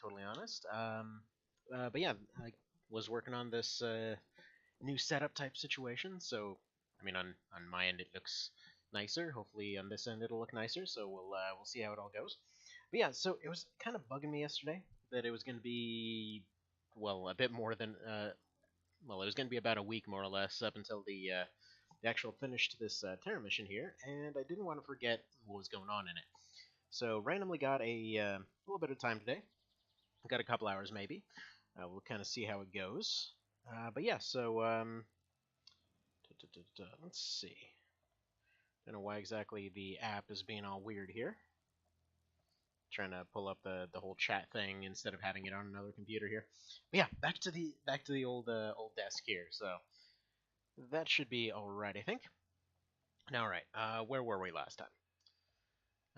totally honest. But yeah, I was working on this new setup type situation. So, I mean, on my end it looks nicer. Hopefully, on this end it'll look nicer. So we'll see how it all goes. But yeah, so it was kind of bugging me yesterday that it was going to be well a bit more than it was going to be about a week more or less up until the actual finish to this Terra mission here, and I didn't want to forget what was going on in it. So randomly got a little bit of time today. Got a couple hours maybe. We'll kind of see how it goes. But yeah, so let's see. Don't know why exactly the app is being all weird here. Trying to pull up the whole chat thing instead of having it on another computer here. But yeah, back to the old desk here. So that should be all right, I think. Now, all right, where were we last time?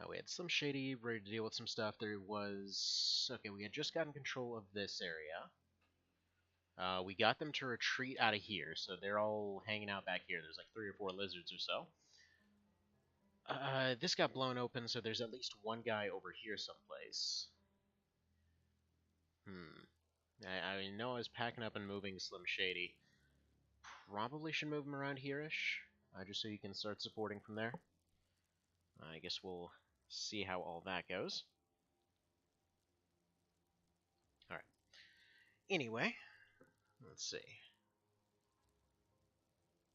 We had some shady ready to deal with some stuff. There was okay. We had just gotten control of this area. We got them to retreat out of here, so they're all hanging out back here. There's like 3 or 4 lizards or so. This got blown open, so there's at least one guy over here someplace. I know I was packing up and moving Slim Shady. Probably should move him around here-ish, just so you can start supporting from there. I guess we'll see how all that goes. Alright. Anyway, let's see.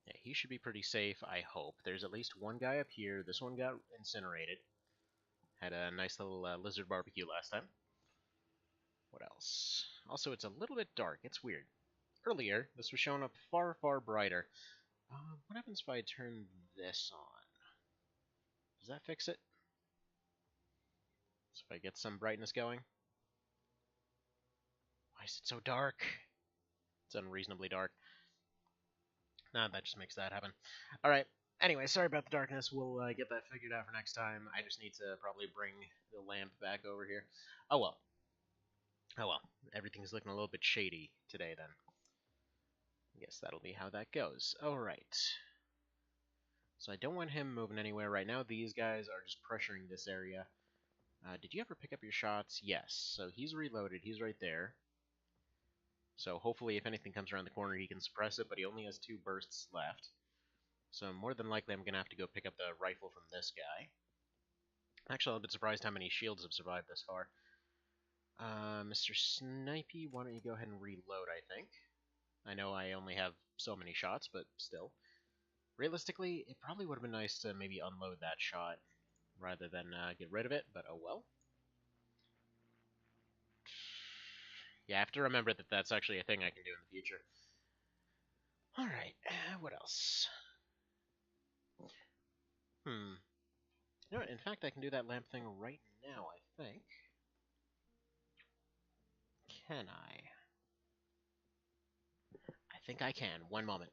Yeah, he should be pretty safe, I hope. There's at least one guy up here. This one got incinerated. Had a nice little lizard barbecue last time. What else? Also, it's a little bit dark. It's weird. Earlier, this was showing up far, far brighter. What happens if I turn this on? Does that fix it? So if I get some brightness going? Why is it so dark? It's unreasonably dark. Nah, that just makes that happen. Alright, anyway, sorry about the darkness. We'll get that figured out for next time. I just need to probably bring the lamp back over here. Oh well. Oh well. Everything's looking a little bit shady today then. I guess that'll be how that goes. Alright. So I don't want him moving anywhere right now. These guys are just pressuring this area. Did you ever pick up your shots? Yes. So he's reloaded. He's right there. So hopefully if anything comes around the corner he can suppress it, but he only has 2 bursts left. So more than likely I'm going to have to go pick up the rifle from this guy. Actually, I'm a bit surprised how many shields have survived this far. Mr. Snipey, why don't you go ahead and reload, I think. I know I only have so many shots, but still. Realistically, it probably would have been nice to maybe unload that shot rather than get rid of it, but oh well. Yeah, I have to remember that that's actually a thing I can do in the future. Alright, what else? You know what, in fact, I can do that lamp thing right now, I think. Can I? I think I can. One moment.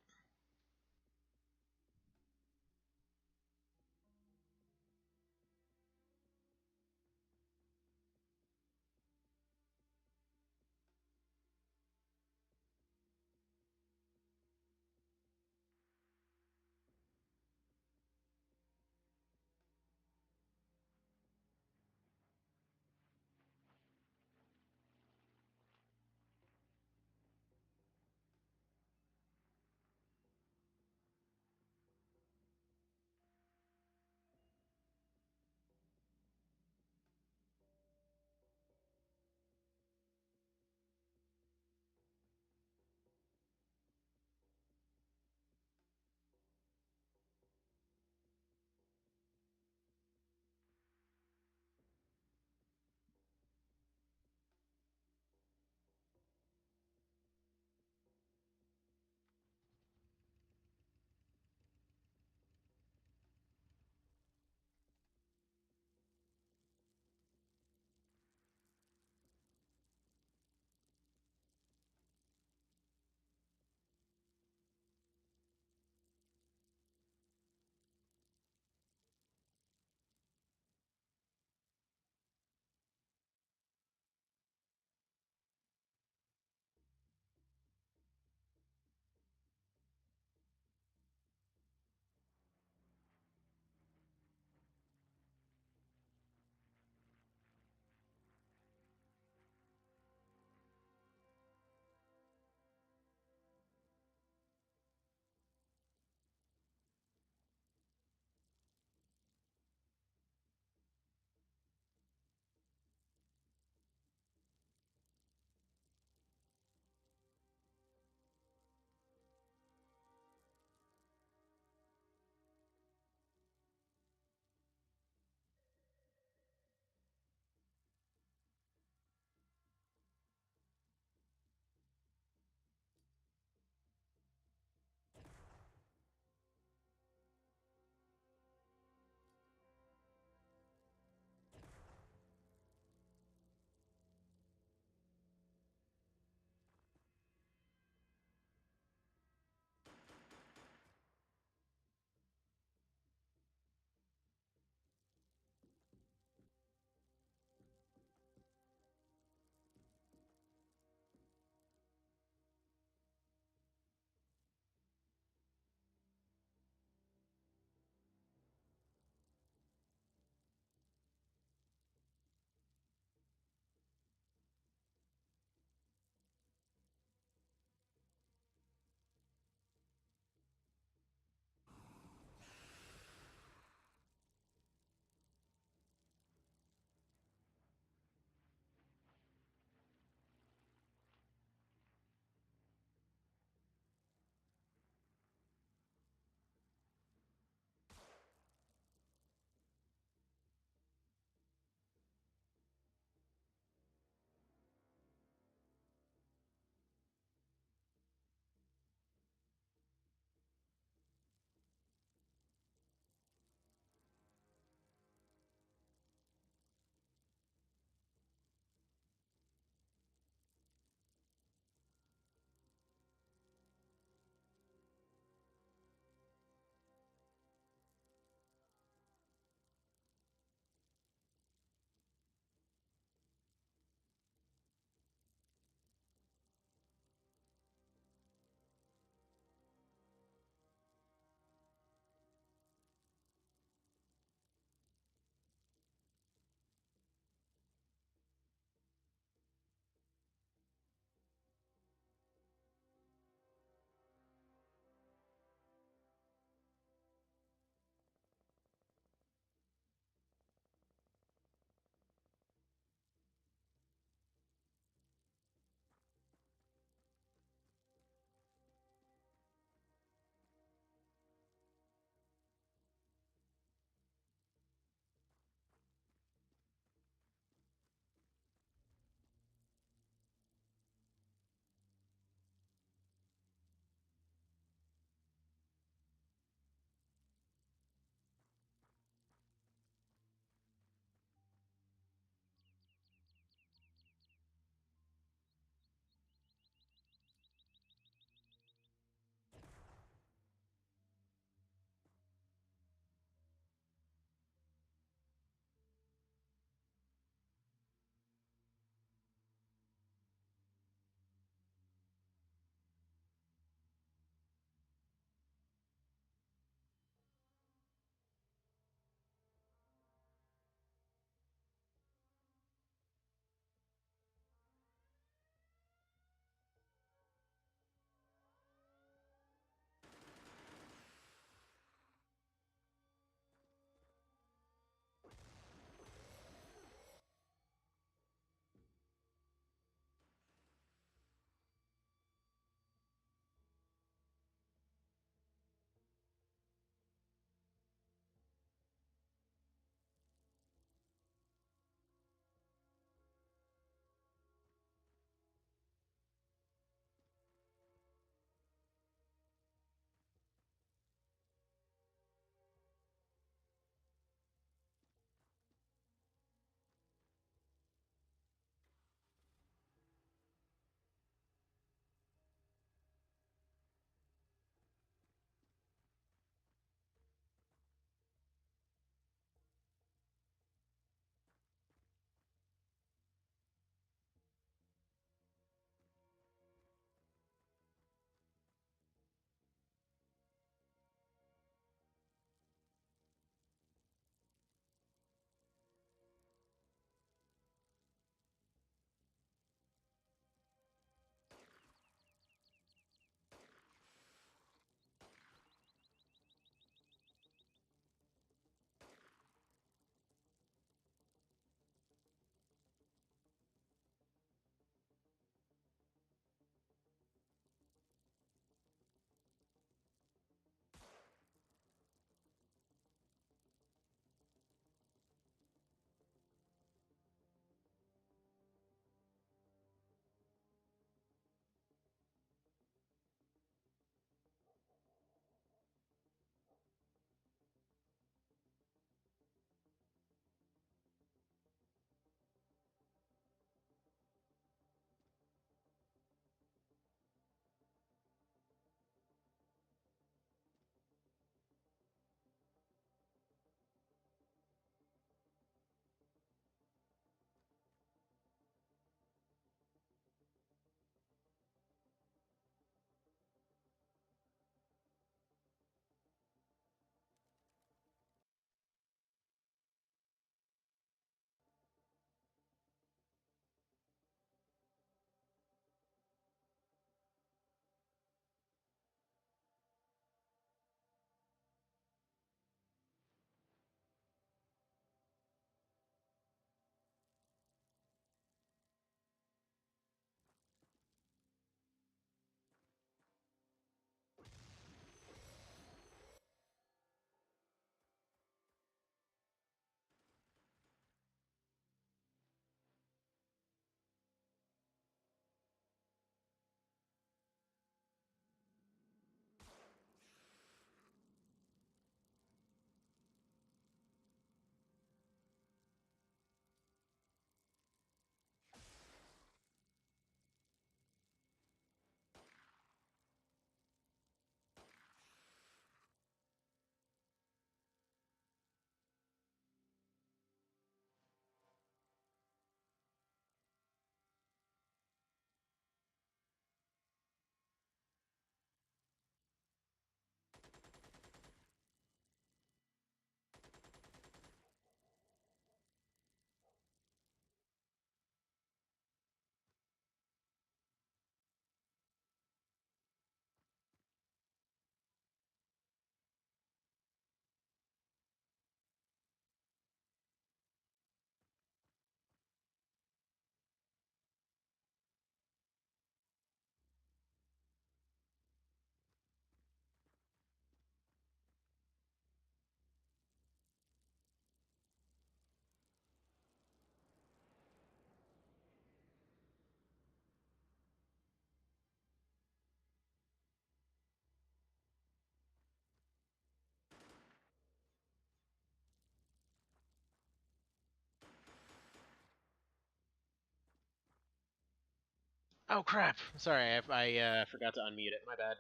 Oh crap! Sorry, I forgot to unmute it. My bad.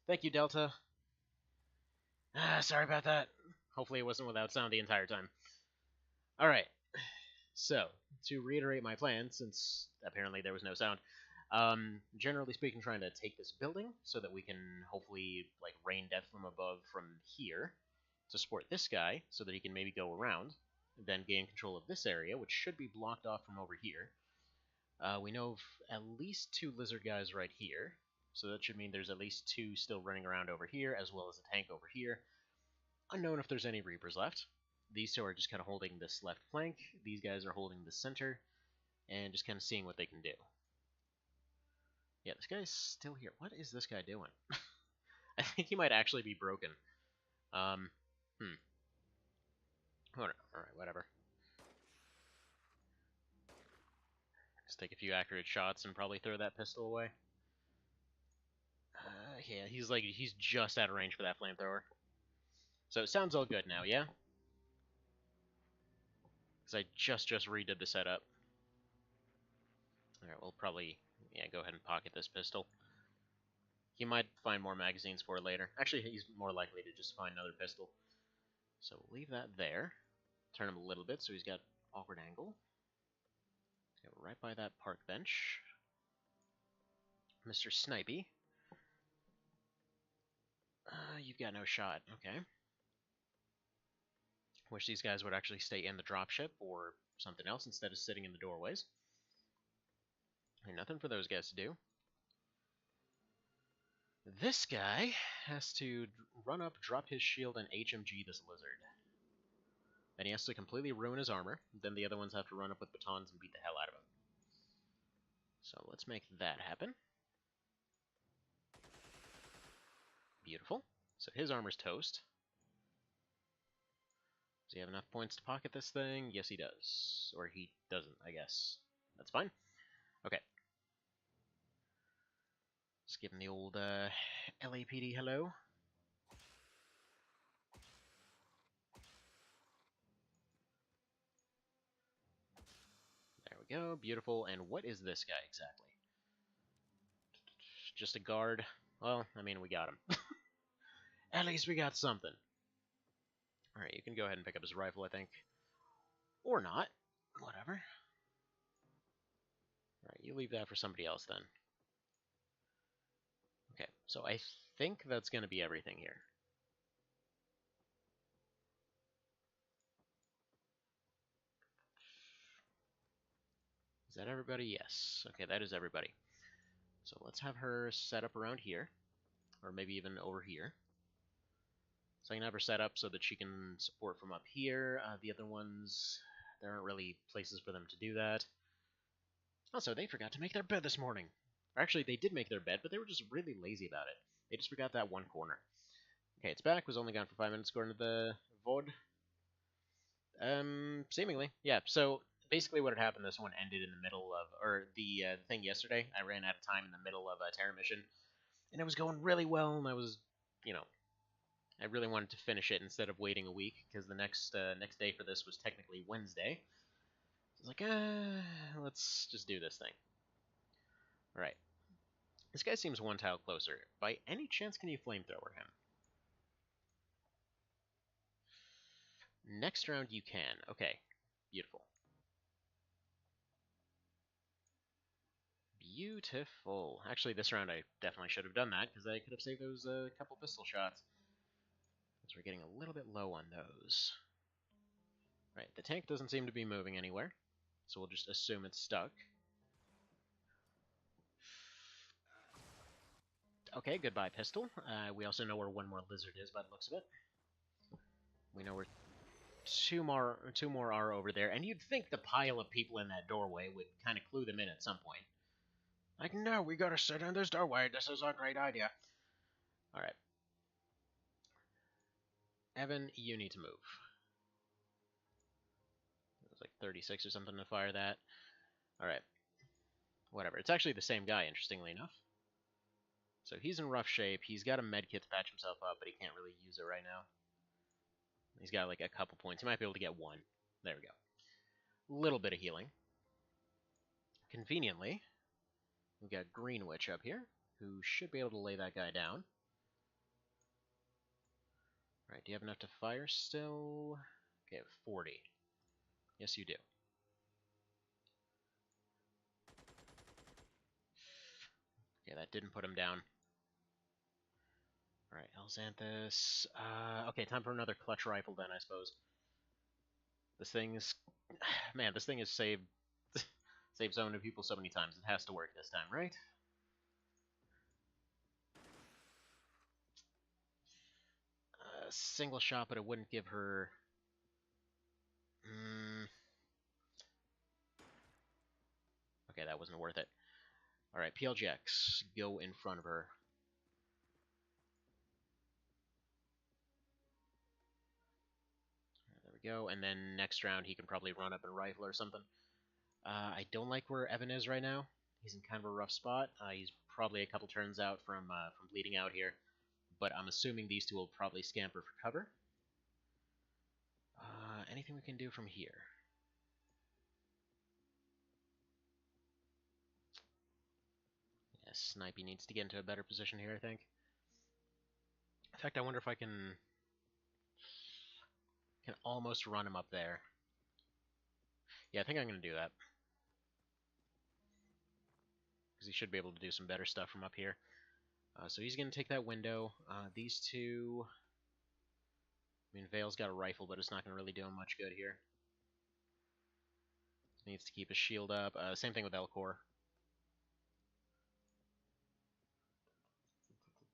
Thank you, Delta. Sorry about that. Hopefully it wasn't without sound the entire time. Alright, so, to reiterate my plan, since apparently there was no sound, generally speaking, trying to take this building so that we can hopefully, like, rain death from above from here to support this guy so that he can maybe go around, then gain control of this area, which should be blocked off from over here. We know of at least 2 lizard guys right here, so that should mean there's at least 2 still running around over here, as well as a tank over here. Unknown if there's any Reapers left. These 2 are just kind of holding this left flank. These guys are holding the center, and just kind of seeing what they can do. Yeah, this guy's still here. What is this guy doing? I think he might actually be broken. Alright, whatever. Just take a few accurate shots and probably throw that pistol away. Yeah, he's just out of range for that flamethrower. So it sounds all good now, yeah? Because I just redid the setup. Alright, we'll probably, yeah, go ahead and pocket this pistol. He might find more magazines for it later. Actually, he's more likely to just find another pistol. So we'll leave that there. Turn him a little bit so he's got awkward angle. Go right by that park bench. Mr. Snipey. You've got no shot. Okay. Wish these guys would actually stay in the dropship or something else instead of sitting in the doorways. Ain't nothing for those guys to do. This guy has to run up, drop his shield, and HMG this lizard. Then he has to completely ruin his armor. Then the other ones have to run up with batons and beat the hell out of him. So let's make that happen. Beautiful. So his armor's toast. Does he have enough points to pocket this thing? Yes, he does. Or he doesn't, I guess. That's fine. Okay. Let's give him the old LAPD hello. There we go. Beautiful. And what is this guy exactly? Just a guard. Well, I mean, we got him. At least we got something. Alright, you can go ahead and pick up his rifle, I think. Or not. Whatever. Alright, you leave that for somebody else then. Okay, so I think that's going to be everything here. Is that everybody? Yes. Okay, that is everybody. So let's have her set up around here. Or maybe even over here. So I can have her set up so that she can support from up here. The other ones, there aren't really places for them to do that. Also, they forgot to make their bed this morning. Or actually, they did make their bed, but they were just really lazy about it. They just forgot that one corner. Okay, it's back. Was only gone for 5 minutes according to the VOD. Seemingly. Yeah, so basically what had happened, this one ended in the middle of, or the thing yesterday, I ran out of time in the middle of a Terra mission. And it was going really well, and I was, you know, I really wanted to finish it instead of waiting a week, because the next day for this was technically Wednesday. So I was like, let's just do this thing. Alright. This guy seems one tile closer. By any chance, can you flamethrower him? Next round you can. Okay. Beautiful. Beautiful. Actually, this round I definitely should have done that, because I could have saved those couple pistol shots. Because we're getting a little bit low on those. Right, the tank doesn't seem to be moving anywhere, so we'll just assume it's stuck. Okay, goodbye pistol. We also know where one more lizard is by the looks of it. We know where two more are over there, and you'd think the pile of people in that doorway would kind of clue them in at some point. Like, no, we gotta sit in this doorway. This is a great idea. Alright. Evan, you need to move. It was like 36 or something to fire that. Alright. Whatever. It's actually the same guy, interestingly enough. So he's in rough shape. He's got a med kit to patch himself up, but he can't really use it right now. He's got like a couple points. He might be able to get one. There we go. Little bit of healing. Conveniently, We've got Greenwich up here, who should be able to lay that guy down. Alright, do you have enough to fire still? Okay, 40. Yes, you do. Okay, that didn't put him down. Alright, Elxanthus. Okay, time for another clutch rifle then, I suppose. This thing's... Man, this thing has saved... saved so many people so many times. It has to work this time, right? Single shot, but it wouldn't give her... Okay, that wasn't worth it. Alright, PLGX, go in front of her. There we go, and then next round he can probably run up and rifle or something. I don't like where Evan is right now. He's in kind of a rough spot. He's probably a couple turns out from bleeding out here, but I'm assuming these two will probably scamper for cover. Anything we can do from here? Yeah, Snipey needs to get into a better position here, I think. In fact, I wonder if I can almost run him up there. Yeah, I think I'm going to do that. Because he should be able to do some better stuff from up here. So he's going to take that window. These two... I mean, Vale's got a rifle, but it's not going to really do him much good here. Needs to keep his shield up. Same thing with Elcor.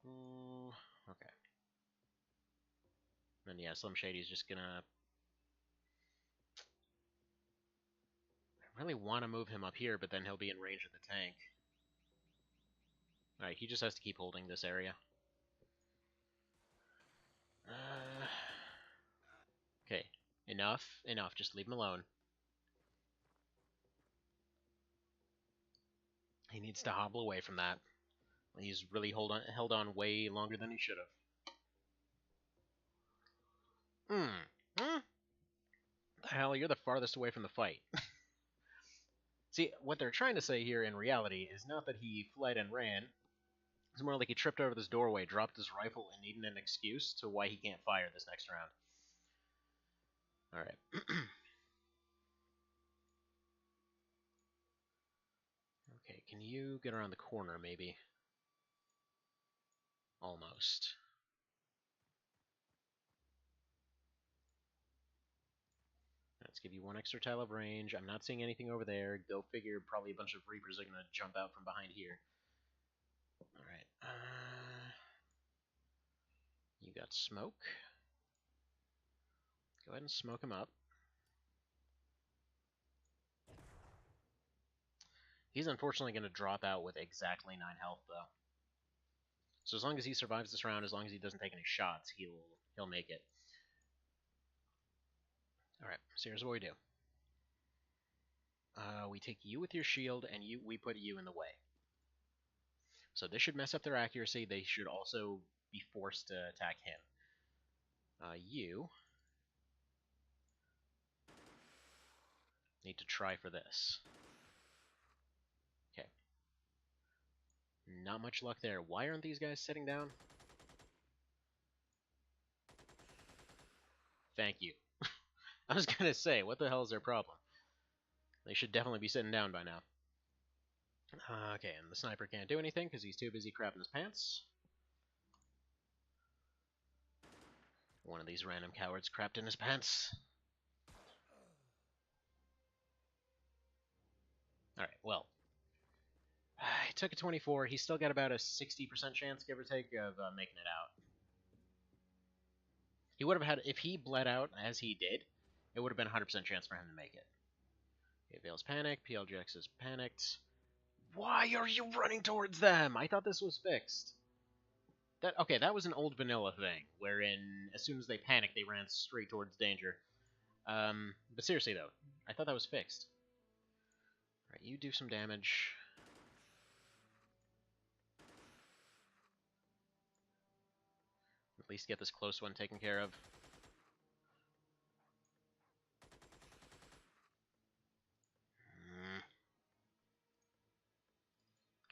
Okay. Then yeah, Slim Shady's just gonna... I really want to move him up here, but then he'll be in range of the tank. Alright, he just has to keep holding this area. Okay, enough, just leave him alone. He needs to hobble away from that. He's really held on way longer than he should have. The hell, you're the farthest away from the fight. See, what they're trying to say here in reality is not that he fled and ran. It's more like he tripped over this doorway, dropped his rifle, and needed an excuse to why he can't fire this next round. Alright. Okay, can you get around the corner, maybe? Almost. Let's give you one extra tile of range. I'm not seeing anything over there. Go figure, probably a bunch of Reapers are going to jump out from behind here. Alright. You got smoke. Go ahead and smoke him up. He's unfortunately going to drop out with exactly 9 health, though. So as long as he survives this round, as long as he doesn't take any shots, he'll make it. Alright, so here's what we do. We take you with your shield, and we put you in the way. So this should mess up their accuracy. They should also be forced to attack him. You need to try for this. Okay. Not much luck there. Why aren't these guys sitting down? Thank you. I was gonna say, what the hell is their problem? They should definitely be sitting down by now. Okay, and the sniper can't do anything because he's too busy crapping his pants. One of these random cowards crapped in his pants. Alright, well. He took a 24. He's still got about a 60% chance, give or take, of making it out. He would have had, if he bled out as he did, it would have been a 100% chance for him to make it. Okay, Vale's panicked. PLGX is panicked. Why are you running towards them? I thought this was fixed. Okay, that was an old vanilla thing, wherein as soon as they panicked, they ran straight towards danger. But seriously, though, I thought that was fixed. Alright, you do some damage. At least get this close one taken care of.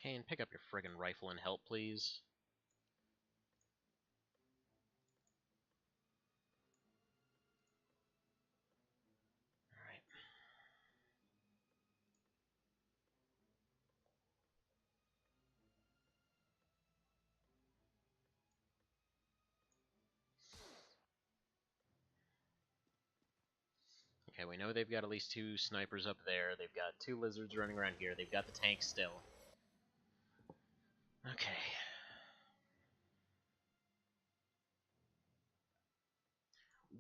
Kane, pick up your friggin' rifle and help, please. Alright. Okay, we know they've got at least 2 snipers up there. They've got 2 lizards running around here. They've got the tank still. Okay.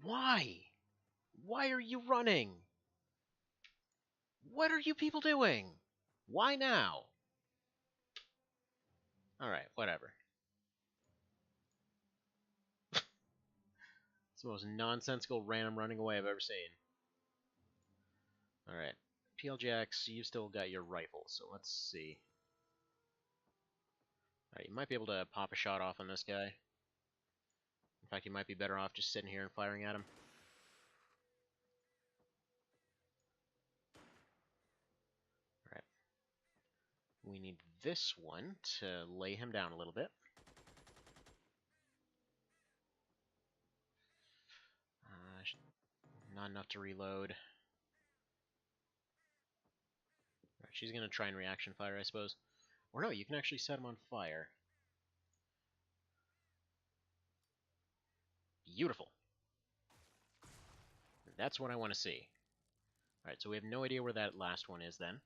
Why? Why are you running? What are you people doing? Why now? Alright, whatever. It's the most nonsensical random running away I've ever seen. Alright. PLJX, you've still got your rifle, so let's see. Alright, you might be able to pop a shot off on this guy. In fact, you might be better off just sitting here and firing at him. Alright. We need this one to lay him down a little bit. Not enough to reload. Alright, she's gonna try and reaction fire, I suppose. Or no, you can actually set him on fire. Beautiful. That's what I want to see. Alright, so we have no idea where that last one is then.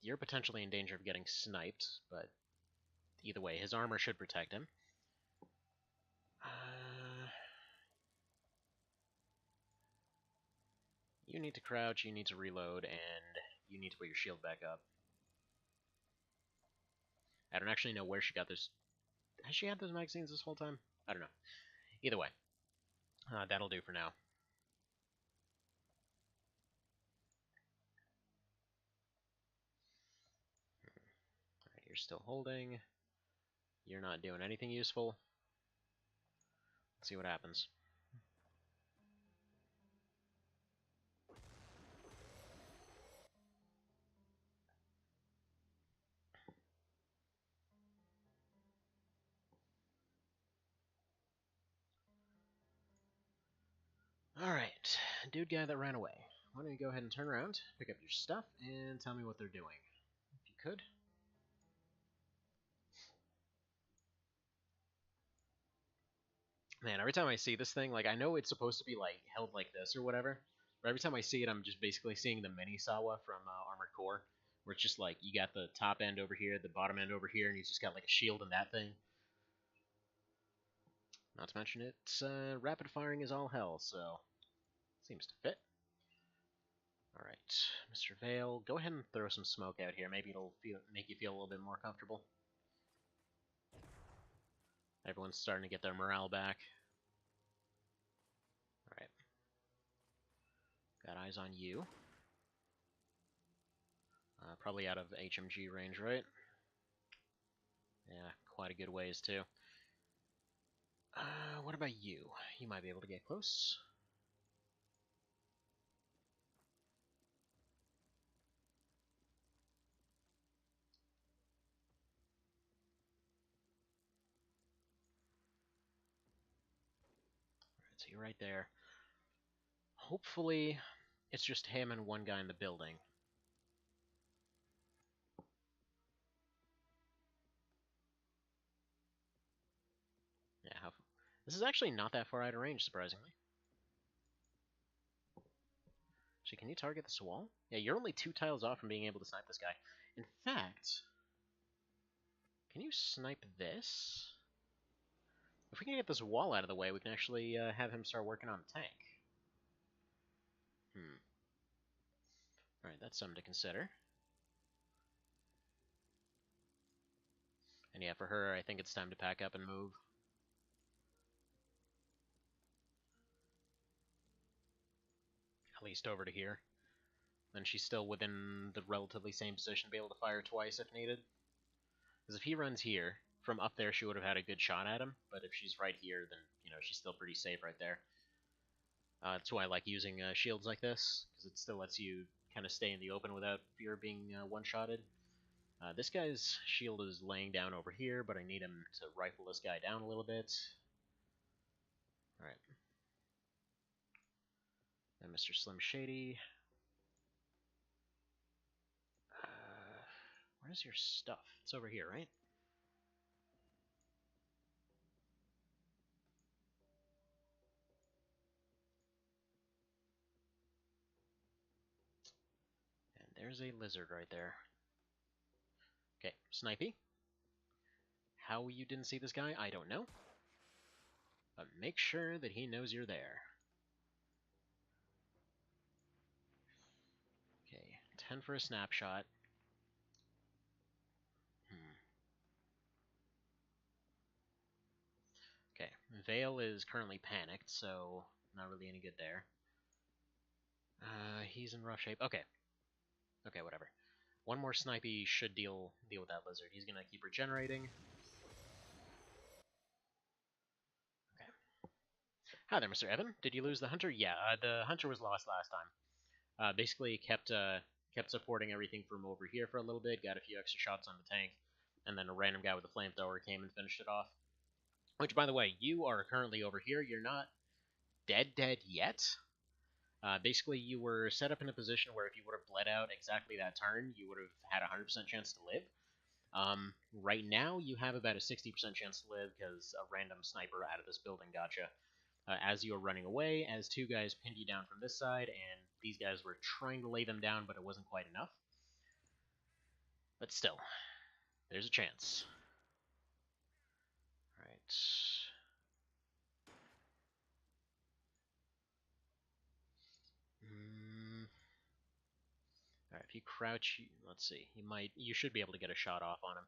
You're potentially in danger of getting sniped, but either way, his armor should protect him. You need to crouch, you need to reload, and you need to put your shield back up. I don't actually know where she got this. Has she had those magazines this whole time? I don't know. Either way, that'll do for now. Alright, you're still holding. You're not doing anything useful. Let's see what happens. Alright, dude guy that ran away. Why don't you go ahead and turn around, pick up your stuff, and tell me what they're doing. If you could. Man, every time I see this thing, like, I know it's supposed to be, like, held like this or whatever, but every time I see it, I'm just basically seeing the mini Sawa from Armored Core, where it's just like, you got the top end over here, the bottom end over here, and he's just got, like, a shield in that thing. Not to mention it's rapid firing is all hell, so seems to fit. Alright, Mr. Vale, go ahead and throw some smoke out here. Maybe it'll make you feel a little bit more comfortable. Everyone's starting to get their morale back. Alright. Got eyes on you. Probably out of HMG range, right? Yeah, quite a good ways, too. What about you? You might be able to get close. Alright, so you're right there. Hopefully, it's just him and one guy in the building. Yeah, this is actually not that far out of range, surprisingly. Actually, can you target this wall? Yeah, you're only 2 tiles off from being able to snipe this guy. In fact, can you snipe this? If we can get this wall out of the way, we can actually have him start working on the tank. Alright, that's something to consider. And yeah, for her, I think it's time to pack up and move. At least over to here. Then she's still within the relatively same position to be able to fire twice if needed. Because if he runs here, from up there she would have had a good shot at him, but if she's right here, then, you know, she's still pretty safe right there. That's why I like using shields like this, because it still lets you kind of stay in the open without fear of being one-shotted. This guy's shield is laying down over here, but I need him to rifle this guy down a little bit. Alright. And Mr. Slim Shady. Where's your stuff? It's over here, right? And there's a lizard right there. Okay, Snipey. How you didn't see this guy, I don't know. But make sure that he knows you're there. Okay, 10 for a snapshot. Okay, Vale is currently panicked, so not really any good there. He's in rough shape. Okay. Okay, whatever. One more Snipey should deal with that lizard. He's gonna keep regenerating. Okay. Hi there, Mr. Evan. Did you lose the hunter? Yeah, the hunter was lost last time. Basically kept supporting everything from over here for a little bit, got a few extra shots on the tank, and then a random guy with a flamethrower came and finished it off. Which, by the way, you are currently over here. You're not dead yet. Basically, you were set up in a position where if you would have bled out exactly that turn, you would have had a 100% chance to live. Right now, you have about a 60% chance to live because a random sniper out of this building got you. As you were running away, as two guys pinned you down from this side, and these guys were trying to lay them down, but it wasn't quite enough. But still, there's a chance. Alright. Alright, if you crouch, let's see, you should be able to get a shot off on him.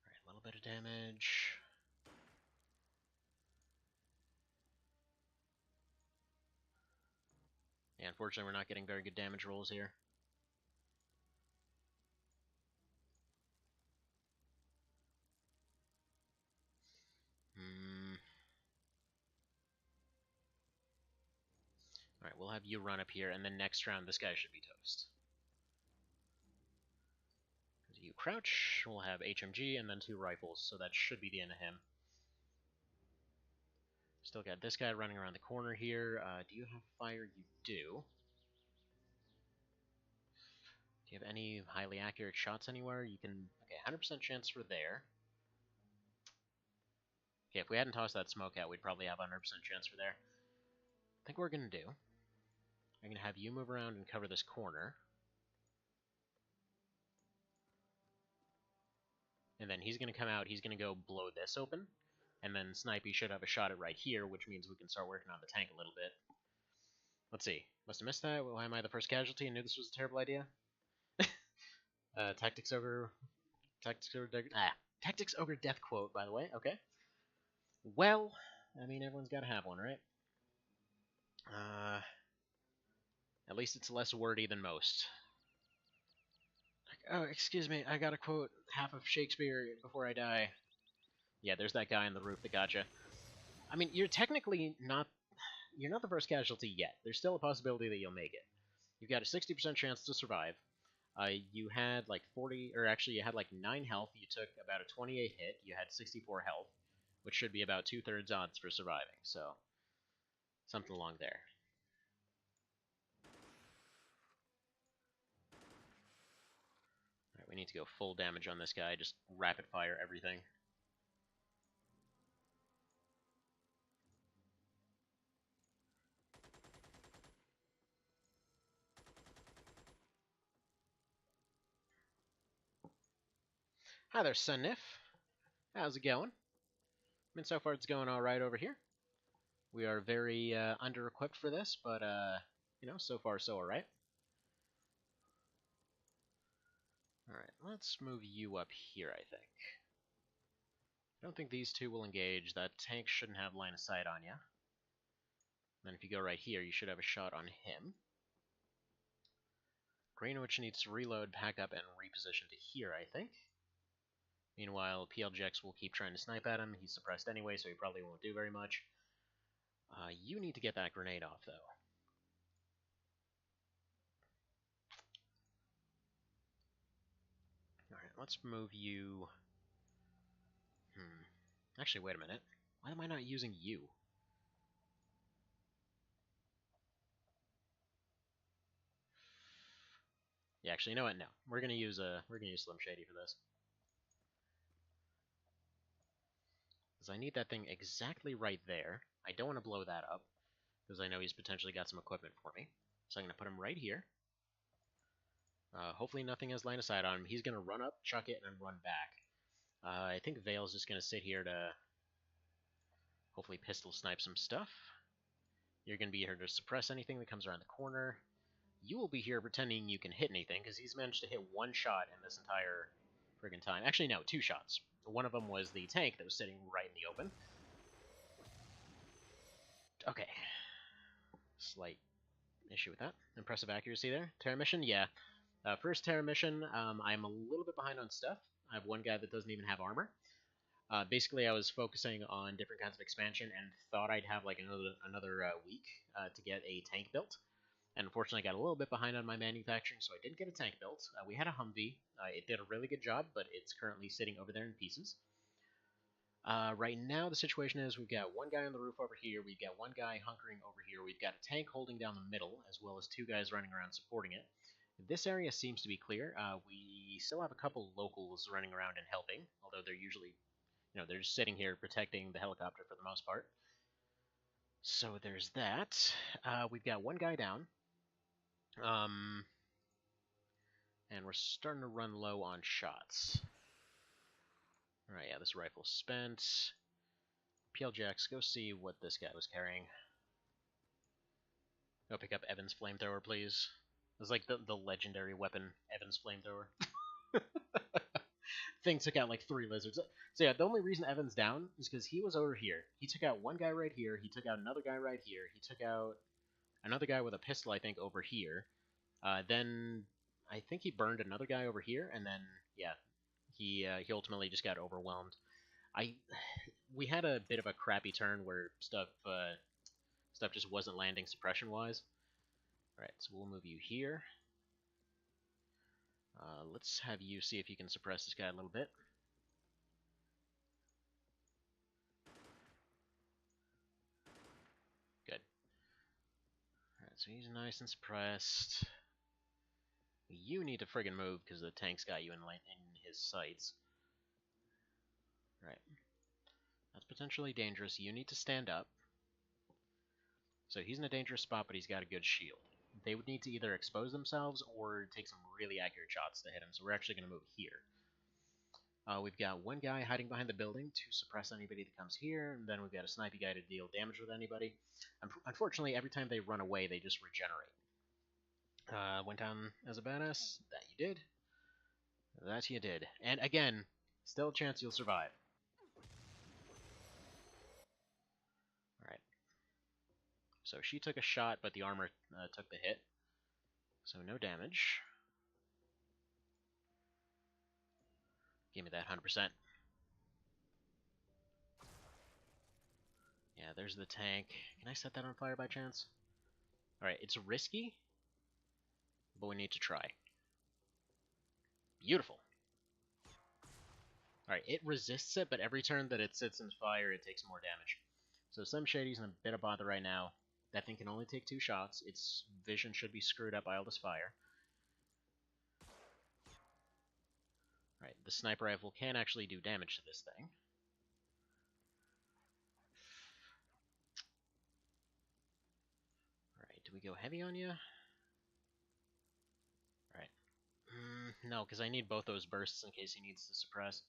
Alright, a little bit of damage. Yeah, unfortunately we're not getting very good damage rolls here. Alright, we'll have you run up here, and then next round this guy should be toast. You crouch, we'll have HMG, and then 2 rifles, so that should be the end of him. Still got this guy running around the corner here. Do you have fire? You do. Do you have any highly accurate shots anywhere? You can... Okay, 100% chance for there. Okay, if we hadn't tossed that smoke out, we'd probably have 100% chance for there. I think what we're going to do... I'm going to have you move around and cover this corner. And then he's going to come out, he's going to go blow this open. And then Snipey should have a shot at right here, which means we can start working on the tank a little bit. Let's see. Must have missed that. Why am I the first casualty? I knew this was a terrible idea. Tactics Ogre Death Quote, by the way. Okay. Well, I mean, everyone's got to have one, right? At least it's less wordy than most. Like, oh, excuse me, I gotta quote half of Shakespeare before I die. Yeah, there's that guy on the roof that gotcha. I mean, you're technically not... You're not the first casualty yet. There's still a possibility that you'll make it. You've got a 60% chance to survive. You had like 40, or actually you had like 9 health. You took about a 28 hit. You had 64 health, which should be about 2/3 odds for surviving. So, something along there. Alright, we need to go full damage on this guy. Just rapid fire everything. Hi there, Sunnif. How's it going? I mean, so far it's going alright over here. We are very under-equipped for this, but, you know, so far so alright. Alright, let's move you up here, I think. I don't think these two will engage. That tank shouldn't have line of sight on you. Then if you go right here, you should have a shot on him. Greenwich needs to reload, pack up, and reposition to here, I think. Meanwhile, PLJX will keep trying to snipe at him. He's suppressed anyway, so he probably won't do very much. You need to get that grenade off, though. Alright, let's move you... Actually, wait a minute. Why am I not using you? Yeah, actually, you know what? No. We're gonna use Slim Shady for this. Because I need that thing exactly right there. I don't want to blow that up, because I know he's potentially got some equipment for me. So I'm going to put him right here. Hopefully nothing has line of sight on him. He's going to run up, chuck it, and then run back. I think Vale's just going to sit here to hopefully pistol snipe some stuff. You're going to be here to suppress anything that comes around the corner. You will be here pretending you can hit anything, because he's managed to hit one shot in this entire friggin' time. Actually, no, 2 shots. One of them was the tank that was sitting right in the open. Okay. Slight issue with that. Impressive accuracy there. Terra mission, yeah. First Terra mission, I'm a little bit behind on stuff. I have one guy that doesn't even have armor. Basically, I was focusing on different kinds of expansion and thought I'd have like another week to get a tank built. And unfortunately, I got a little bit behind on my manufacturing, so I didn't get a tank built. We had a Humvee. It did a really good job, but it's currently sitting over there in pieces. Right now, the situation is we've got one guy on the roof over here, we've got one guy hunkering over here, we've got a tank holding down the middle, as well as 2 guys running around supporting it. This area seems to be clear. We still have a couple locals running around and helping, although they're usually, they're just sitting here protecting the helicopter for the most part. So there's that. We've got one guy down. And we're starting to run low on shots. Alright, yeah, this rifle's spent. PLJX, go see what this guy was carrying. Go pick up Evan's flamethrower, please. It's like the legendary weapon, Evan's flamethrower. Thing took out like 3 lizards. So yeah, the only reason Evan's down is because he was over here. He took out one guy right here, he took out another guy right here, he took out another guy with a pistol, I think, over here. Then I think he burned another guy over here, and then, yeah, he ultimately just got overwhelmed. We had a bit of a crappy turn where stuff just wasn't landing suppression-wise. Alright, so we'll move you here. Let's have you see if you can suppress this guy a little bit. Good. Alright, so he's nice and suppressed. You need to friggin' move, because the tank's got you in his sights. Right. That's potentially dangerous. You need to stand up. So he's in a dangerous spot, but he's got a good shield. They would need to either expose themselves or take some really accurate shots to hit him, so we're actually going to move here. We've got one guy hiding behind the building to suppress anybody that comes here, and then we've got a snipey guy to deal damage with anybody. Unfortunately, every time they run away, they just regenerate. Went down as a badass. That you did. That you did. And again, still a chance you'll survive. Alright. So she took a shot, but the armor took the hit. So no damage. Give me that 100%. Yeah, there's the tank. Can I set that on fire by chance? Alright, it's risky, but we need to try. Beautiful. Alright, it resists it, but every turn that it sits in fire, it takes more damage. So Slim Shady's in a bit of bother right now. That thing can only take 2 shots. Its vision should be screwed up by all this fire. Alright, the sniper rifle can actually do damage to this thing. Alright, do we go heavy on you? Alright. No, because I need both those bursts in case he needs to suppress.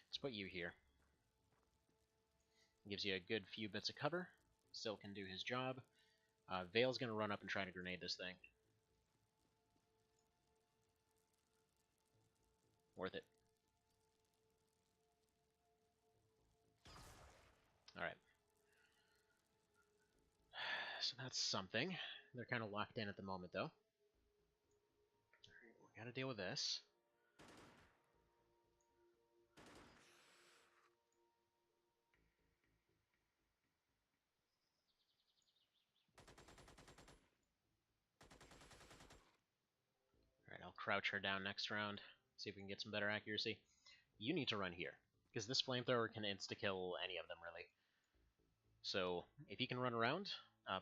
Let's put you here. Gives you a good few bits of cover. Still can do his job. Vale's going to run up and try to grenade this thing. Worth it. Alright. So that's something. They're kind of locked in at the moment, though. Gotta deal with this. Alright, I'll crouch her down next round. See if we can get some better accuracy. You need to run here, because this flamethrower can insta-kill any of them, really. So, if he can run around,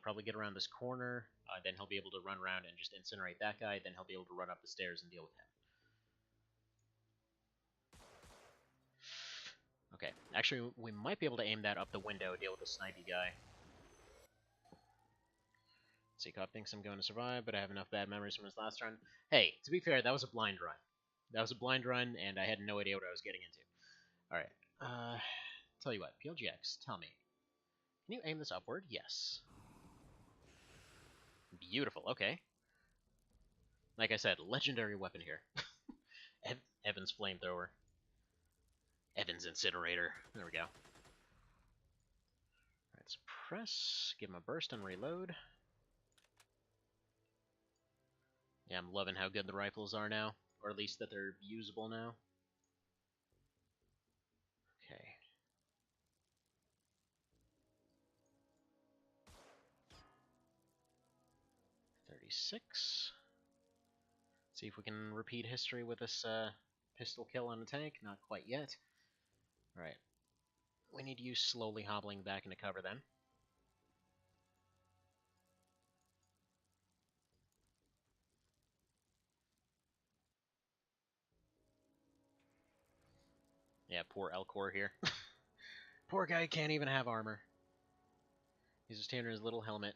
probably get around this corner, then he'll be able to run around and just incinerate that guy, then he'll be able to run up the stairs and deal with him. Okay, actually, we might be able to aim that up the window, deal with the snipey guy. See, Cop thinks I'm going to survive, but I have enough bad memories from his last run. Hey, to be fair, that was a blind run. That was a blind run, and I had no idea what I was getting into. Alright, tell you what, PLGX, tell me. Can you aim this upward? Yes. Beautiful, okay. Like I said, legendary weapon here. Evan's flamethrower. Evan's incinerator. There we go. Alright, suppress, give him a burst and reload. Yeah, I'm loving how good the rifles are now. Or at least that they're usable now. Okay. .36. See if we can repeat history with this pistol kill on a tank. Not quite yet. Alright. We need you slowly hobbling back into cover then. Yeah, poor Elcor here. Poor guy can't even have armor. He's just here in his little helmet.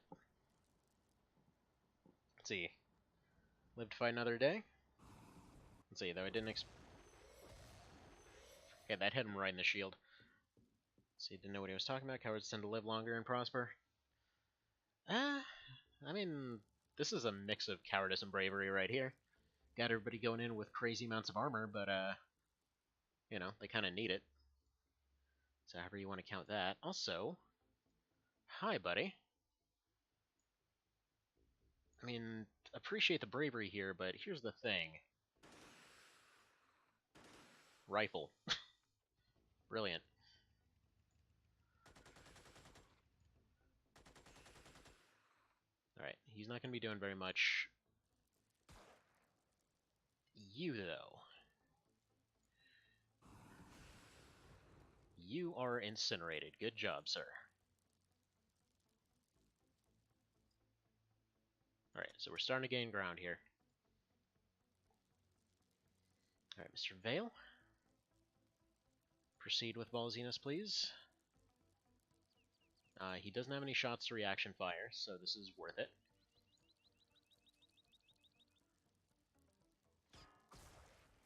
Let's see. Live to fight another day? Let's see, though I didn't okay, that hit him right in the shield. Let's see, didn't know what he was talking about. Cowards tend to live longer and prosper. I mean, this is a mix of cowardice and bravery right here. Got everybody going in with crazy amounts of armor, but, you know, they kind of need it. So however you want to count that. Also, hi, buddy. I mean, appreciate the bravery here, but here's the thing. Rifle. Brilliant. Alright, he's not going to be doing very much. You, though. You are incinerated. Good job, sir. Alright, so we're starting to gain ground here. Alright, Mr. Vale. Proceed with ballsiness, please. He doesn't have any shots to reaction fire, so this is worth it.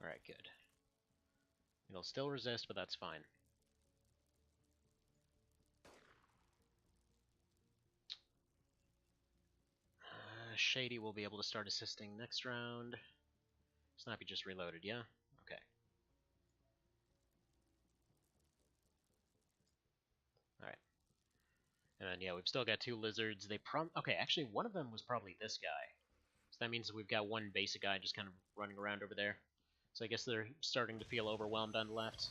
Alright, good. It'll still resist, but that's fine. Shady will be able to start assisting next round. Snappy just reloaded, yeah? Okay. Alright. And then, yeah, we've still got two lizards. Okay, actually, one of them was probably this guy. So that means that we've got one basic guy just kind of running around over there. So I guess they're starting to feel overwhelmed on the left.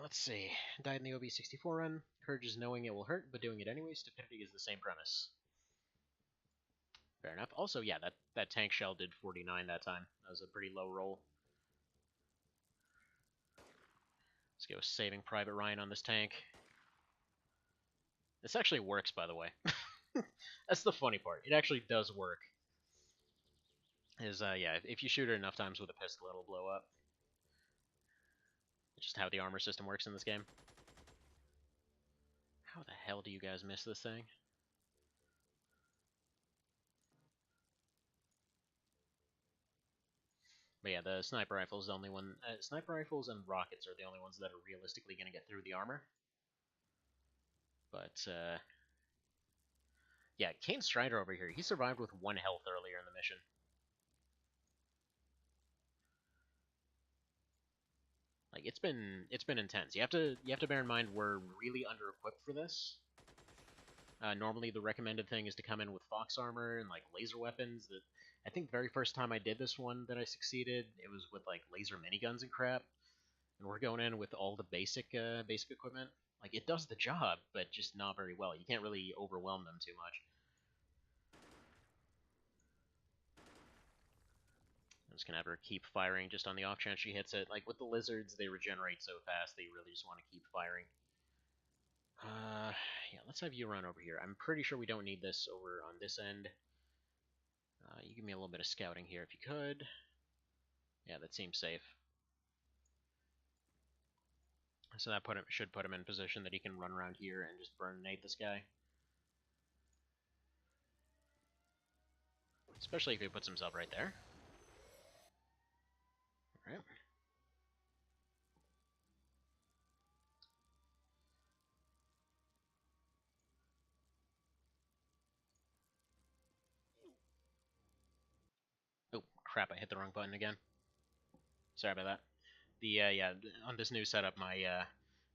Let's see. Died in the OB64 run. Courage is knowing it will hurt, but doing it anyway. Stupidity is the same premise. Fair enough. Also, yeah, that tank shell did 49 that time. That was a pretty low roll. Let's go Saving Private Ryan on this tank. This actually works, by the way. That's the funny part. It actually does work. Yeah, if you shoot it enough times with a pistol, it'll blow up. It's just how the armor system works in this game. How the hell do you guys miss this thing? But yeah, the sniper rifle is the only one. Sniper rifles and rockets are the only ones that are realistically going to get through the armor. But, yeah, Kane Strider over here, he survived with 1 health earlier in the mission. Like, it's been intense. You have to bear in mind we're really under-equipped for this. Normally the recommended thing is to come in with fox armor and, like, laser weapons that I think the very first time I did this one that I succeeded, it was with like laser miniguns and crap, and we're going in with all the basic equipment. Like it does the job, but just not very well. You can't really overwhelm them too much. I'm just gonna have her keep firing just on the off chance she hits it. Like with the lizards, they regenerate so fast, they really just want to keep firing. Yeah, let's have you run over here. I'm pretty sure we don't need this over on this end. You give me a little bit of scouting here if you could. Yeah, that seems safe. So that should put him in position that he can run around here and just burninate this guy. Especially if he puts himself right there. Alright. Oh, crap, I hit the wrong button again. Sorry about that. Yeah, on this new setup, my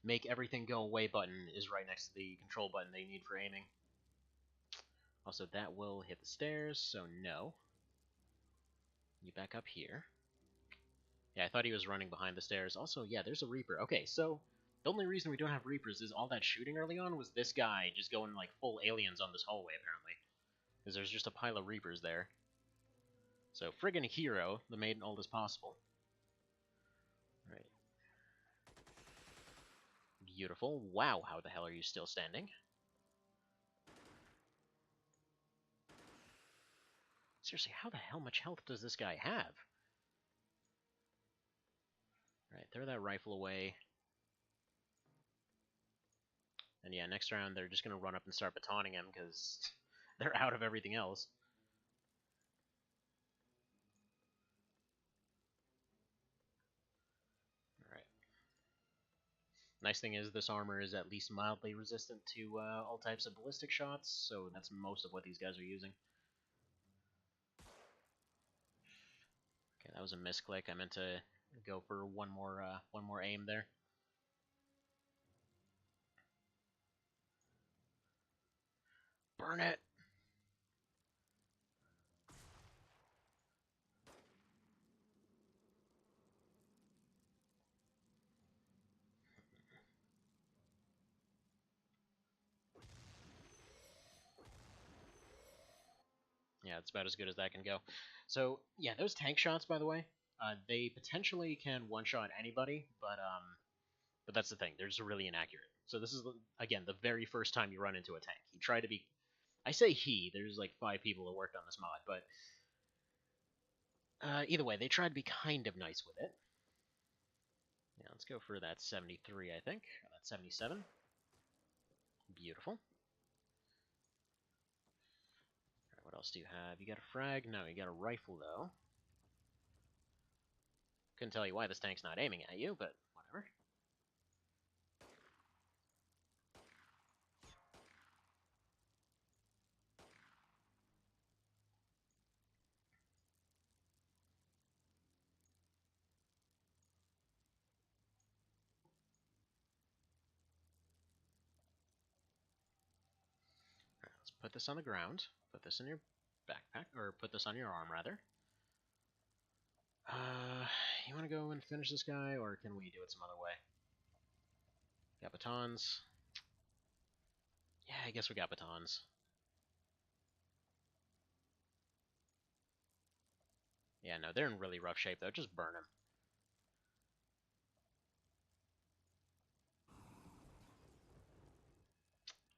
make everything go away button is right next to the control button they need for aiming. Also, that will hit the stairs, so no. You back up here. Yeah, I thought he was running behind the stairs. Also, yeah, there's a Reaper. Okay, so the only reason we don't have Reapers is all that shooting early on was this guy just going like full aliens on this hallway, apparently. Because there's just a pile of Reapers there. So, friggin' hero that made all this possible. Alright. Beautiful. Wow, how the hell are you still standing? Seriously, how the hell much health does this guy have? Alright, throw that rifle away. And yeah, next round they're just going to run up and start batoning him because they're out of everything else. Alright. Nice thing is this armor is at least mildly resistant to all types of ballistic shots, so that's most of what these guys are using. Okay, that was a misclick. I meant to go for one more aim there. Burn it! Yeah, it's about as good as that can go. So, yeah, those tank shots, by the way, they potentially can one-shot anybody, but that's the thing. They're just really inaccurate. So this is, again, the very first time you run into a tank. He tried to be... I say he. There's like 5 people that worked on this mod, but... either way, they tried to be kind of nice with it. Yeah, let's go for that 73, I think. Or that 77. Beautiful. Alright, what else do you have? You got a frag? No, you got a rifle, though. Couldn't tell you why this tank's not aiming at you, but whatever. Alright, let's put this on the ground. Put this in your backpack, or put this on your arm, rather. You want to go and finish this guy, or can we do it some other way? Got batons. Yeah, I guess we got batons. Yeah, no, they're in really rough shape, though. Just burn them.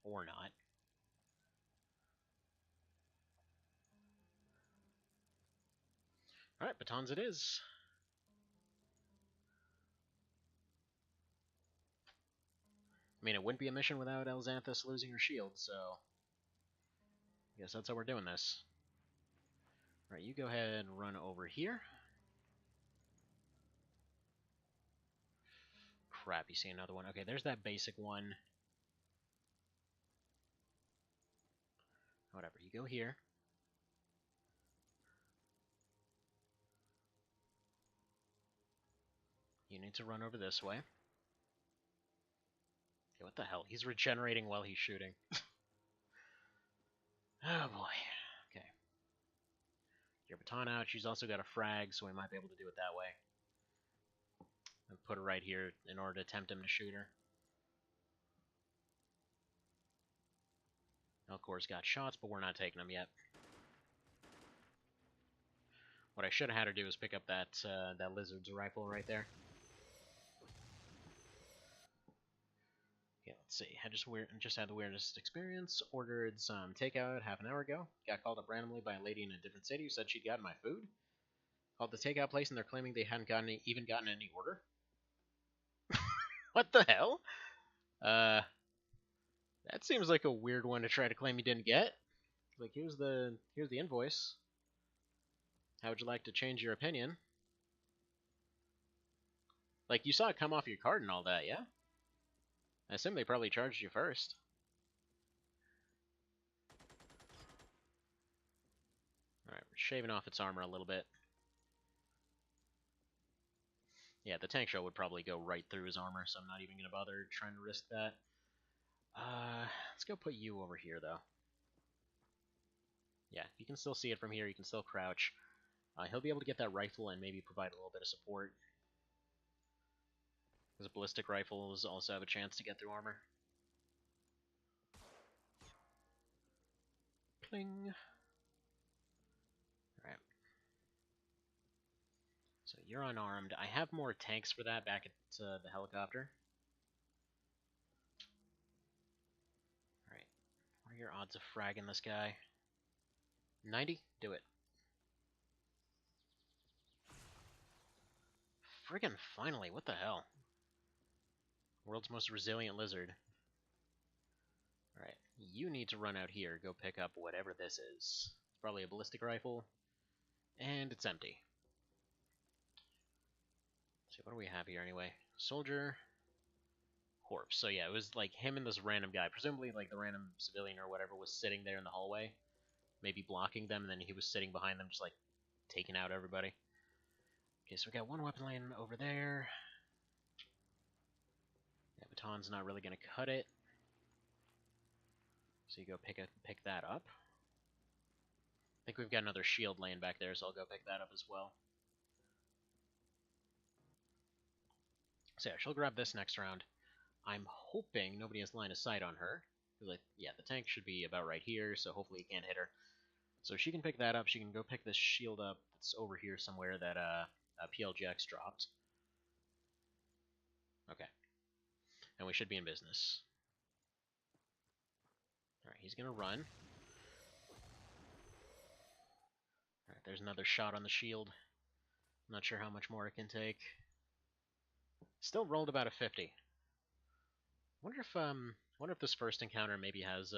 Or not. Alright, batons it is. I mean, it wouldn't be a mission without Elzanthus losing her shield, so... I guess that's how we're doing this. Alright, you go ahead and run over here. Crap, you see another one. Okay, there's that basic one. Whatever, you go here. You need to run over this way. Okay, what the hell? He's regenerating while he's shooting. Oh boy. Okay. Get baton out. She's also got a frag, so we might be able to do it that way. And put her right here in order to tempt him to shoot her. Elcor's got shots, but we're not taking them yet. What I should have had her do is pick up that that lizard's rifle right there. Okay, let's see. I just had the weirdest experience. Ordered some takeout half an hour ago. Got called up randomly by a lady in a different city who said she'd gotten my food. Called the takeout place and they're claiming they hadn't even gotten any order. What the hell? That seems like a weird one to try to claim you didn't get. Like, here's the invoice. How would you like to change your opinion? Like, you saw it come off your card and all that, yeah? I assume they probably charged you first. Alright, we're shaving off its armor a little bit. Yeah, the tank shell would probably go right through his armor, so I'm not even going to bother trying to risk that. Let's go put you over here, though. Yeah, you can still see it from here, you can still crouch. He'll be able to get that rifle and maybe provide a little bit of support. Because ballistic rifles also have a chance to get through armor. Pling. Alright. So you're unarmed. I have more tanks for that back at the helicopter. Alright. What are your odds of fragging this guy? 90? Do it. Friggin' finally, what the hell? World's most resilient lizard. Alright, you need to run out here, go pick up whatever this is. It's probably a ballistic rifle, and it's empty. Let's see, what do we have here anyway? Soldier, corpse. So yeah, it was like him and this random guy, presumably like the random civilian or whatever was sitting there in the hallway, maybe blocking them, and then he was sitting behind them just like taking out everybody. Okay, so we got one weapon laying over there. Yeah, baton's not really going to cut it. So you go pick that up. I think we've got another shield laying back there, so I'll go pick that up as well. So yeah, she'll grab this next round. I'm hoping nobody has line of sight on her. Because yeah, the tank should be about right here, so hopefully you can't hit her. So she can pick that up. She can go pick this shield up that's over here somewhere that PLGX dropped. Okay. And we should be in business. Alright, he's going to run. Alright, there's another shot on the shield. I'm not sure how much more it can take. Still rolled about a 50. Wonder if this first encounter maybe has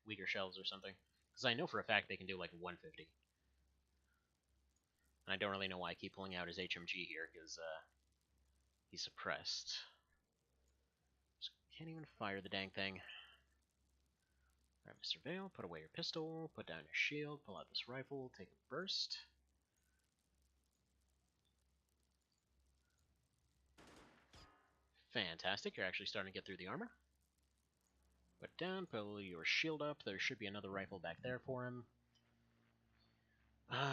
weaker shells or something. Because I know for a fact they can do like 150. And I don't really know why I keep pulling out his HMG here, because he's suppressed. Just can't even fire the dang thing. Alright, Mr. Vale, put away your pistol, put down your shield, pull out this rifle, take a burst. Fantastic, you're actually starting to get through the armor. Put it down, pull your shield up, there should be another rifle back there for him.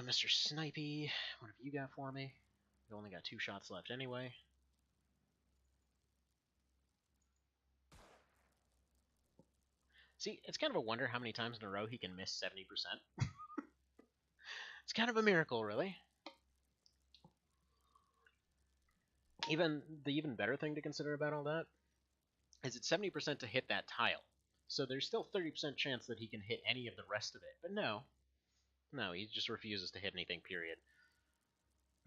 Mr. Snipey, what have you got for me? We've only got 2 shots left anyway. See, it's kind of a wonder how many times in a row he can miss 70%. It's kind of a miracle, really. The even better thing to consider about all that is it's 70% to hit that tile. So there's still 30% chance that he can hit any of the rest of it. But no, he just refuses to hit anything, period.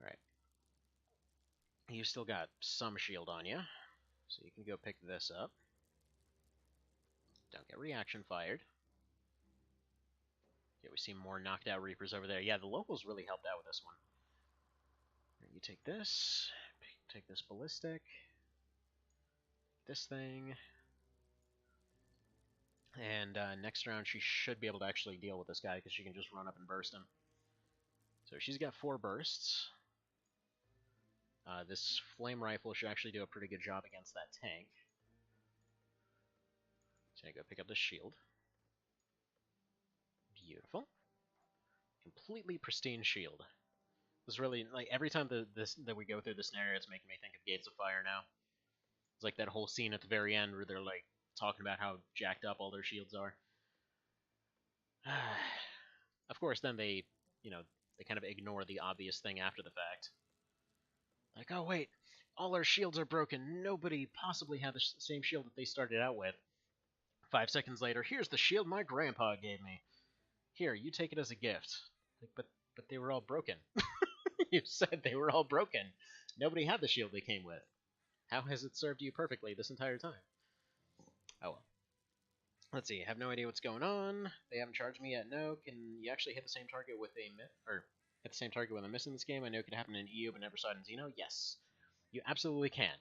Alright. You still got some shield on you, so you can go pick this up. Don't get reaction fired. Yeah, we see more knocked out Reapers over there. Yeah, the locals really helped out with this one. You take this, take this ballistic, this thing, and next round she should be able to actually deal with this guy because she can just run up and burst him. So she's got 4 bursts. This flame rifle should actually do a pretty good job against that tank. So I go pick up the shield. Beautiful. Completely pristine shield. This really, like, every time that we go through the scenario, it's making me think of Gates of Fire now. It's like that whole scene at the very end where they're, like, talking about how jacked up all their shields are. Of course, then they, they kind of ignore the obvious thing after the fact. Like, oh wait, all our shields are broken. Nobody possibly had the same shield that they started out with. 5 seconds later, here's the shield my grandpa gave me. Here, you take it as a gift. Like, but they were all broken. You said they were all broken. Nobody had the shield they came with. How has it served you perfectly this entire time? Oh well. Let's see. I have no idea what's going on. They haven't charged me yet. No. Can you actually hit the same target with a miss, or hit the same target with a miss in this game? I know it could happen in EU, but never saw it in Xeno. Yes, you absolutely can.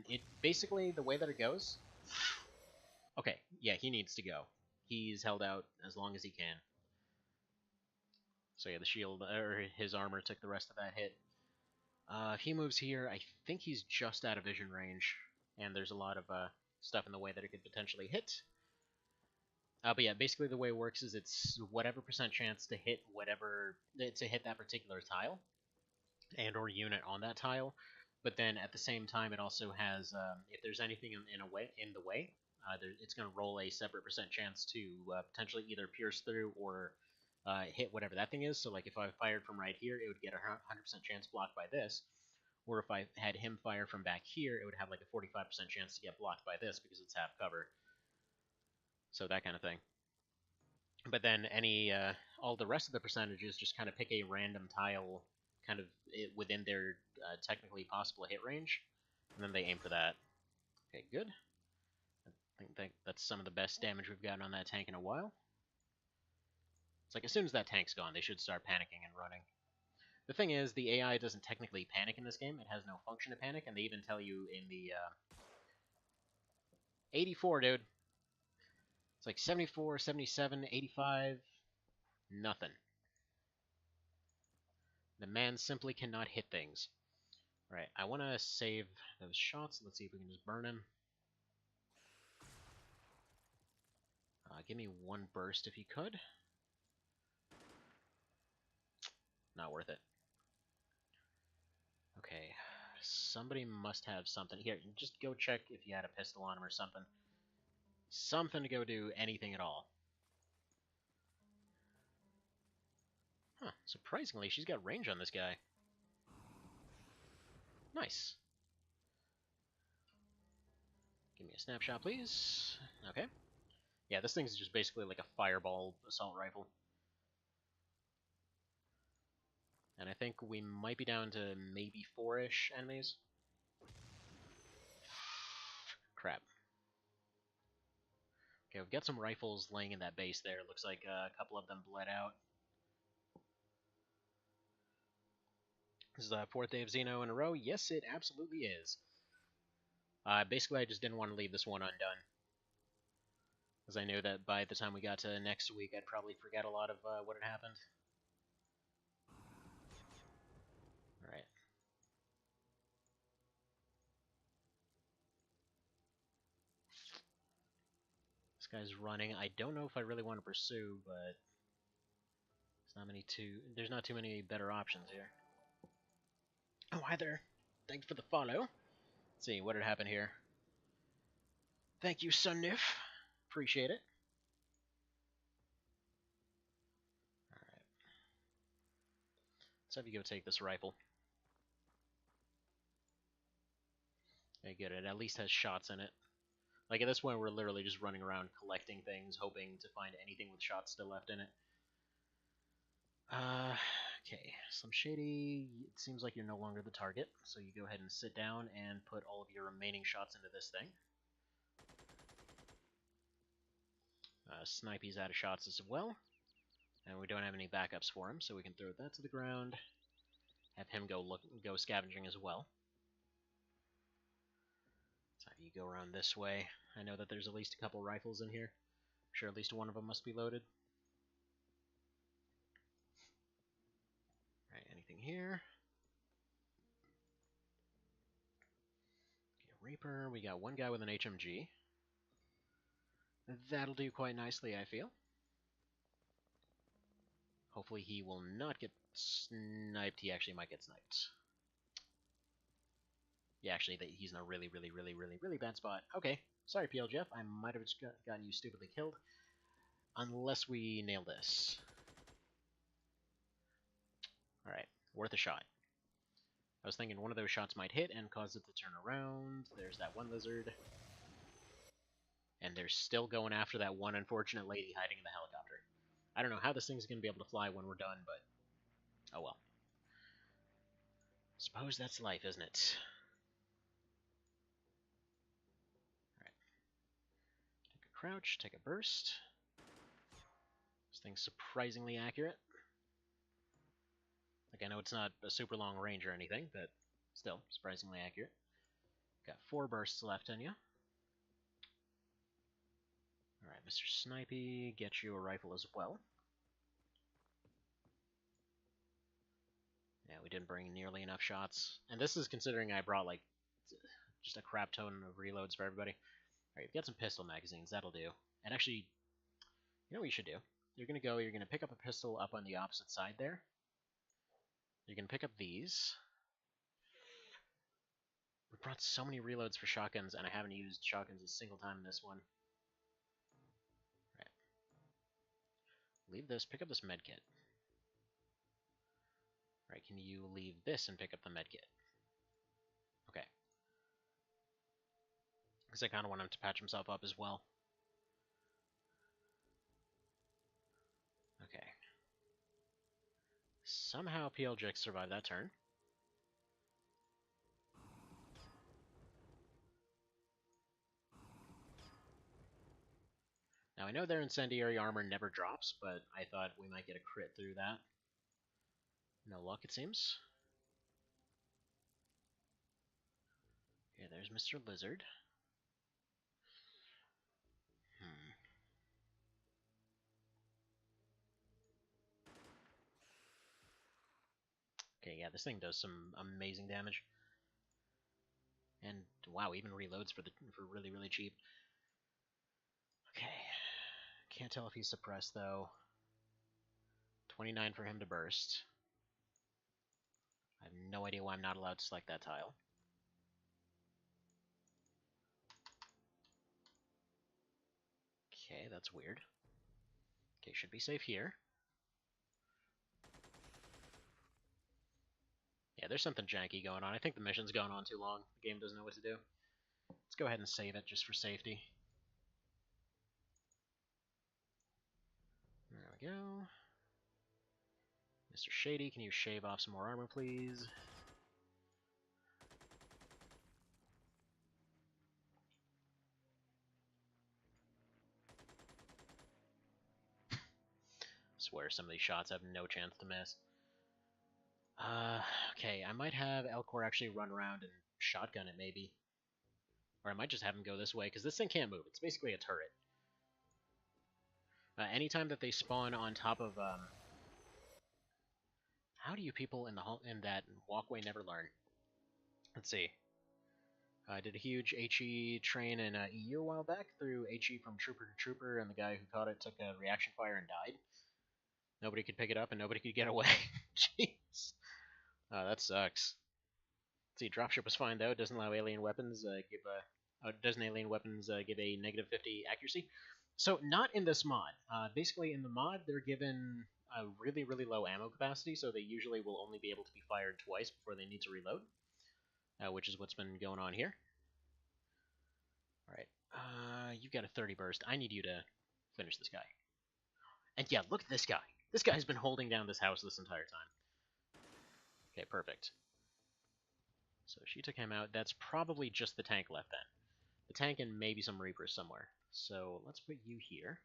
It basically, the way that it goes. Okay, yeah, he needs to go. He's held out as long as he can. So yeah, the shield or his armor took the rest of that hit. If he moves here, I think he's just out of vision range, and there's a lot of stuff in the way that it could potentially hit. But yeah, basically the way it works is it's whatever percent chance to hit that particular tile and or unit on that tile. But then at the same time, it also has if there's anything in the way, it's going to roll a separate percent chance to potentially either pierce through or hit whatever that thing is. So like if I fired from right here, it would get a 100% chance blocked by this. Or if I had him fire from back here, it would have like a 45% chance to get blocked by this because it's half cover. So that kind of thing. But then all the rest of the percentages just kind of pick a random tile kind of within their technically possible hit range, and then they aim for that. Okay, good. I think that's some of the best damage we've gotten on that tank in a while. It's like as soon as that tank's gone, they should start panicking and running. The thing is, the AI doesn't technically panic in this game. It has no function to panic, and they even tell you in the 84, dude. It's like 74, 77, 85, nothing. The man simply cannot hit things. Right, I want to save those shots. Let's see if we can just burn him. Give me one burst if you could. Not worth it. Okay, somebody must have something. Here, just go check if you had a pistol on him or something. Something to go do anything at all. Huh, surprisingly, she's got range on this guy. Nice. Give me a snapshot, please. Okay. Yeah, this thing's just basically like a fireball assault rifle. And I think we might be down to maybe 4-ish enemies. Crap. Okay, we've got some rifles laying in that base there. Looks like a couple of them bled out. This is the 4th day of Xeno in a row. Yes, it absolutely is. Basically, I just didn't want to leave this one undone. Because I knew that by the time we got to next week, I'd probably forget a lot of what had happened. Alright. This guy's running. I don't know if I really want to pursue, but there's not too many better options here. Oh, hi there. Thanks for the follow. Let's see, what did happen here? Thank you, Sunnif. Appreciate it. Alright. Let's have you go take this rifle. Okay, good. It at least has shots in it. Like, at this point, we're literally just running around collecting things, hoping to find anything with shots still left in it. Okay. Slim Shady, it seems like you're no longer the target, so you go ahead and sit down and put all of your remaining shots into this thing. Snipey's out of shots as well, and we don't have any backups for him, so we can throw that to the ground. Have him go scavenging as well. So you go around this way. I know that there's at least a couple rifles in here. I'm sure at least one of them must be loaded. Alright, anything here? Okay, Reaper, we got one guy with an HMG. That'll do quite nicely, I feel. Hopefully he will not get sniped. He actually might get sniped. Yeah, actually, he's in a really, really, really, really, really bad spot. Okay, sorry, PLGF. I might have just gotten you stupidly killed. Unless we nail this. Alright, worth a shot. I was thinking one of those shots might hit and cause it to turn around. There's that one lizard. And they're still going after that one unfortunate lady hiding in the helicopter. I don't know how this thing's going to be able to fly when we're done, but oh well. Suppose that's life, isn't it? Alright. Take a crouch, take a burst. This thing's surprisingly accurate. Like, I know it's not a super long range or anything, but still, surprisingly accurate. Got 4 bursts left in you. Alright, Mr. Snipey, get you a rifle as well. Yeah, we didn't bring nearly enough shots. And this is considering I brought, like, just a crap ton of reloads for everybody. Alright, you've got some pistol magazines, that'll do. And actually, you know what you should do? You're going to pick up a pistol up on the opposite side there. You're going to pick up these. We brought so many reloads for shotguns, and I haven't used shotguns a single time in this one. Right. Leave this, pick up this medkit. Right, can you leave this and pick up the medkit? Okay. Because I kind of want him to patch himself up as well. Okay. Somehow PLJX survived that turn. Now I know their incendiary armor never drops, but I thought we might get a crit through that. No luck, it seems. Okay, there's Mr. Lizard. Okay, yeah, this thing does some amazing damage. And wow, even reloads for really, really cheap. Okay. Can't tell if he's suppressed though. 29 for him to burst. I have no idea why I'm not allowed to select that tile. Okay, that's weird. Okay, should be safe here. Yeah, there's something janky going on. I think the mission's gone on too long. The game doesn't know what to do. Let's go ahead and save it just for safety. There we go. Mr. Shady, can you shave off some more armor, please? Swear some of these shots have no chance to miss. Okay, I might have Elcor actually run around and shotgun it, maybe. Or I might just have him go this way, because this thing can't move. It's basically a turret. Anytime that they spawn on top of, how do you people in that walkway never learn? Let's see. I did a huge HE train in EU a while back, threw HE from trooper to trooper, and the guy who caught it took a reaction fire and died. Nobody could pick it up, and nobody could get away. Jeez. That sucks. Let's see, dropship was fine though. It doesn't allow alien weapons doesn't alien weapons give a negative 50 accuracy? So not in this mod. Basically, in the mod, they're given a really, really low ammo capacity, so they usually will only be able to be fired twice before they need to reload, which is what's been going on here. All right, you've got a 30 burst. I need you to finish this guy. And yeah, look at this guy. This guy's been holding down this house this entire time. Okay, perfect. So she took him out. That's probably just the tank left then. The tank and maybe some Reapers somewhere. So let's put you here.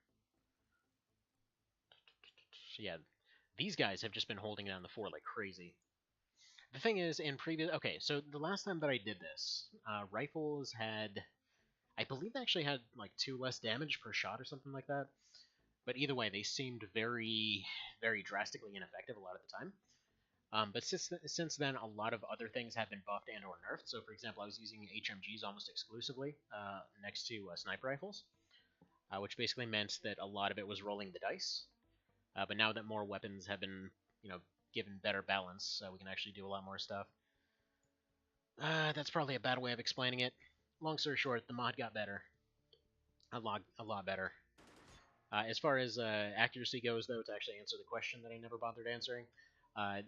So yeah, these guys have just been holding down the fort like crazy. The thing is, in previous... Okay, so the last time that I did this, rifles had... I believe they actually had like 2 less damage per shot or something like that. But either way, they seemed very, very drastically ineffective a lot of the time. But since then, a lot of other things have been buffed and or nerfed. So, for example, I was using HMGs almost exclusively next to sniper rifles, which basically meant that a lot of it was rolling the dice. But now that more weapons have been, given better balance, we can actually do a lot more stuff. That's probably a bad way of explaining it. Long story short, the mod got better. A lot better. As far as accuracy goes, though, to actually answer the question that I never bothered answering,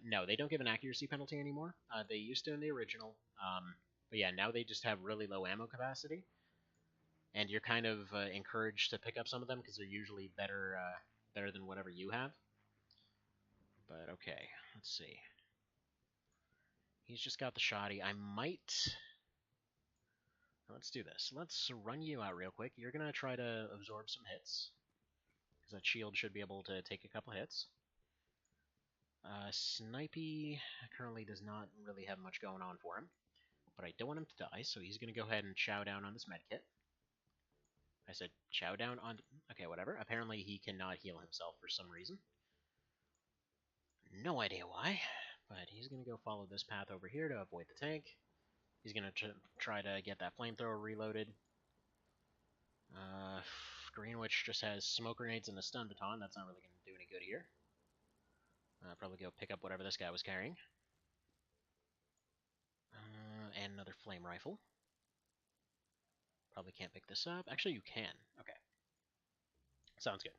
no, they don't give an accuracy penalty anymore. They used to in the original. But yeah, now they just have really low ammo capacity. And you're kind of encouraged to pick up some of them because they're usually better than whatever you have. But okay, let's see. He's just got the shoddy. I might... Let's do this. Let's run you out real quick. You're going to try to absorb some hits. Because that shield should be able to take a couple hits. Snipey currently does not really have much going on for him. But I don't want him to die, so he's going to go ahead and chow down on this medkit. I said chow down on... Okay, whatever. Apparently he cannot heal himself for some reason. No idea why. But he's going to go follow this path over here to avoid the tank. He's going to try to get that flamethrower reloaded. Greenwich just has smoke grenades and a stun baton. That's not really going to do any good here. Probably go pick up whatever this guy was carrying. And another flame rifle. Probably can't pick this up. Actually, you can. Okay. Sounds good.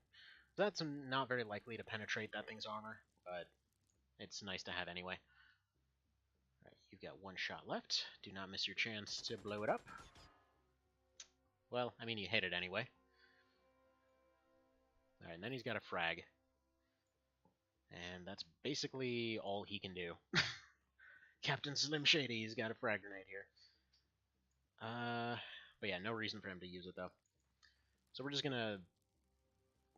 That's not very likely to penetrate that thing's armor, but it's nice to have anyway. Alright, you've got one shot left. Do not miss your chance to blow it up. Well, I mean, you hit it anyway. Alright, and then he's got a frag. And that's basically all he can do. Captain Slim Shady, he's got a frag grenade here. But yeah, no reason for him to use it, though. So we're just gonna...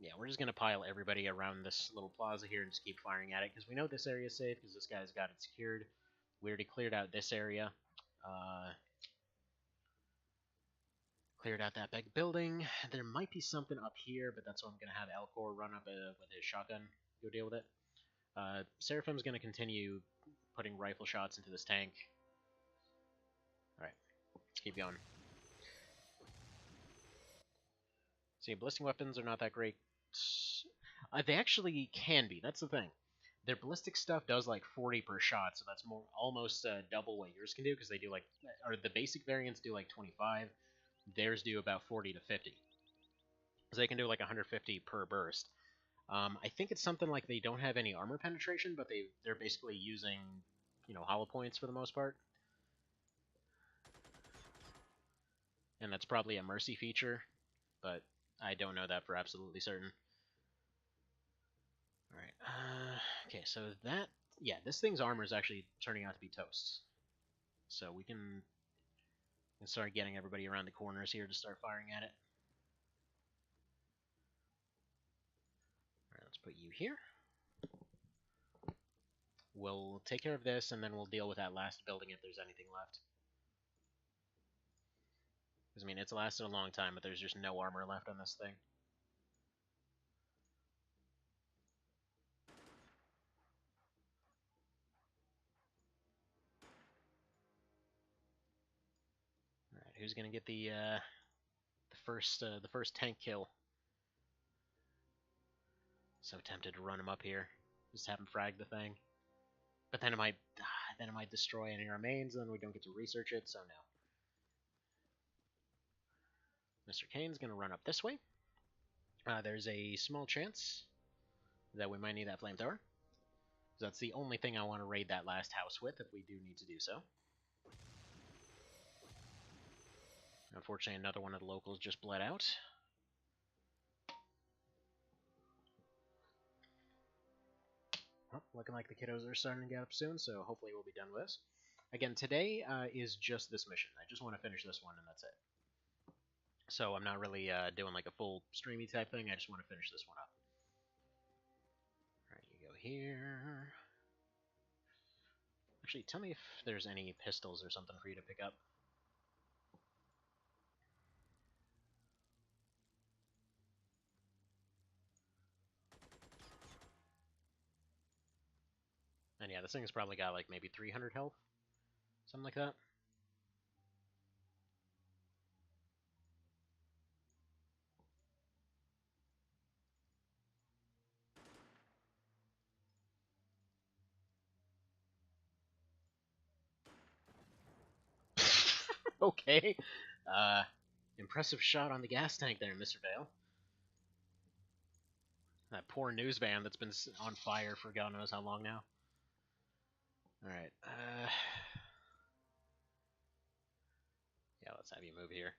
Yeah, we're just gonna pile everybody around this little plaza here and just keep firing at it, because we know this area is safe, because this guy's got it secured. We already cleared out this area. Cleared out that big building. There might be something up here, but that's what I'm gonna have Elcor run up with his shotgun. Go deal with it. Seraphim's gonna continue putting rifle shots into this tank. Alright, let's keep going. See, ballistic weapons are not that great. They actually can be, that's the thing. Their ballistic stuff does like 40 per shot, so that's almost double what yours can do, because they do like, or the basic variants do like 25, theirs do about 40 to 50. So they can do like 150 per burst. I think it's something like they don't have any armor penetration, but they're basically using, hollow points for the most part. And that's probably a mercy feature, but I don't know that for absolutely certain. Alright, okay, so that, yeah, this thing's armor is actually turning out to be toast. So we can start getting everybody around the corners here to start firing at it. Alright, let's put you here. We'll take care of this, and then we'll deal with that last building if there's anything left. Because, I mean, it's lasted a long time, but there's just no armor left on this thing. Alright, who's gonna get the first tank kill? So tempted to run him up here. Just have him frag the thing. But then it might destroy any remains, and then we don't get to research it, so no. Mr. Kane's gonna run up this way. There's a small chance that we might need that flamethrower. That's the only thing I want to raid that last house with, if we do need to do so. Unfortunately, another one of the locals just bled out. Well, looking like the kiddos are starting to get up soon, so hopefully we'll be done with this. Again, today is just this mission. I just want to finish this one, and that's it. So I'm not really doing like a full streamy type thing. I just want to finish this one up. Alright, you go here. Actually, tell me if there's any pistols or something for you to pick up. And yeah, this thing's probably got like maybe 300 health. Something like that. Okay. Impressive shot on the gas tank there, Mr. Vale. That poor news van that's been on fire for God knows how long now. Alright, yeah, let's have you move here.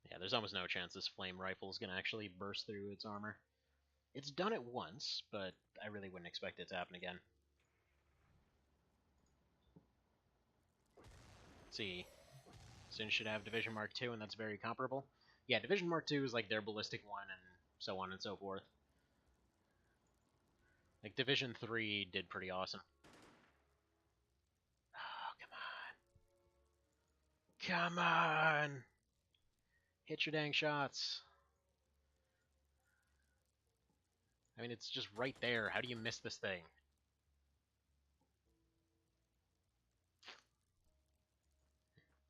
Yeah, there's almost no chance this flame rifle is going to actually burst through its armor. It's done it once, but I really wouldn't expect it to happen again. Let's see. Sin should have Division Mark II, and that's very comparable. Yeah, Division Mark II is like their ballistic one, and so on and so forth. Like, Division 3 did pretty awesome. Oh, come on. Come on! Hit your dang shots. I mean, it's just right there. How do you miss this thing?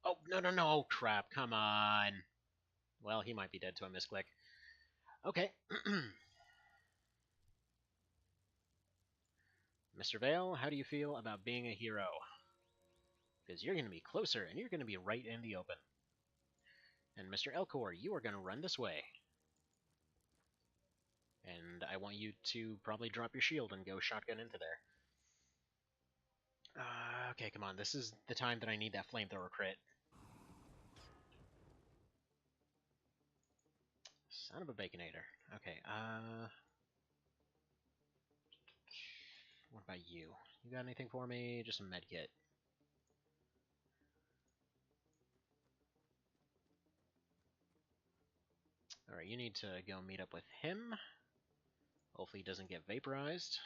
Oh, no, no, no. Oh, crap. Come on. Well, he might be dead to a misclick. Okay. Mr. Vale, how do you feel about being a hero? Because you're going to be closer, and you're going to be right in the open. And Mr. Elcor, you are going to run this way. And I want you to probably drop your shield and go shotgun into there. Okay, come on. This is the time that I need that flamethrower crit. Son of a baconator. Okay, what about you? You got anything for me? Just a medkit. Alright, you need to go meet up with him. Hopefully he doesn't get vaporized.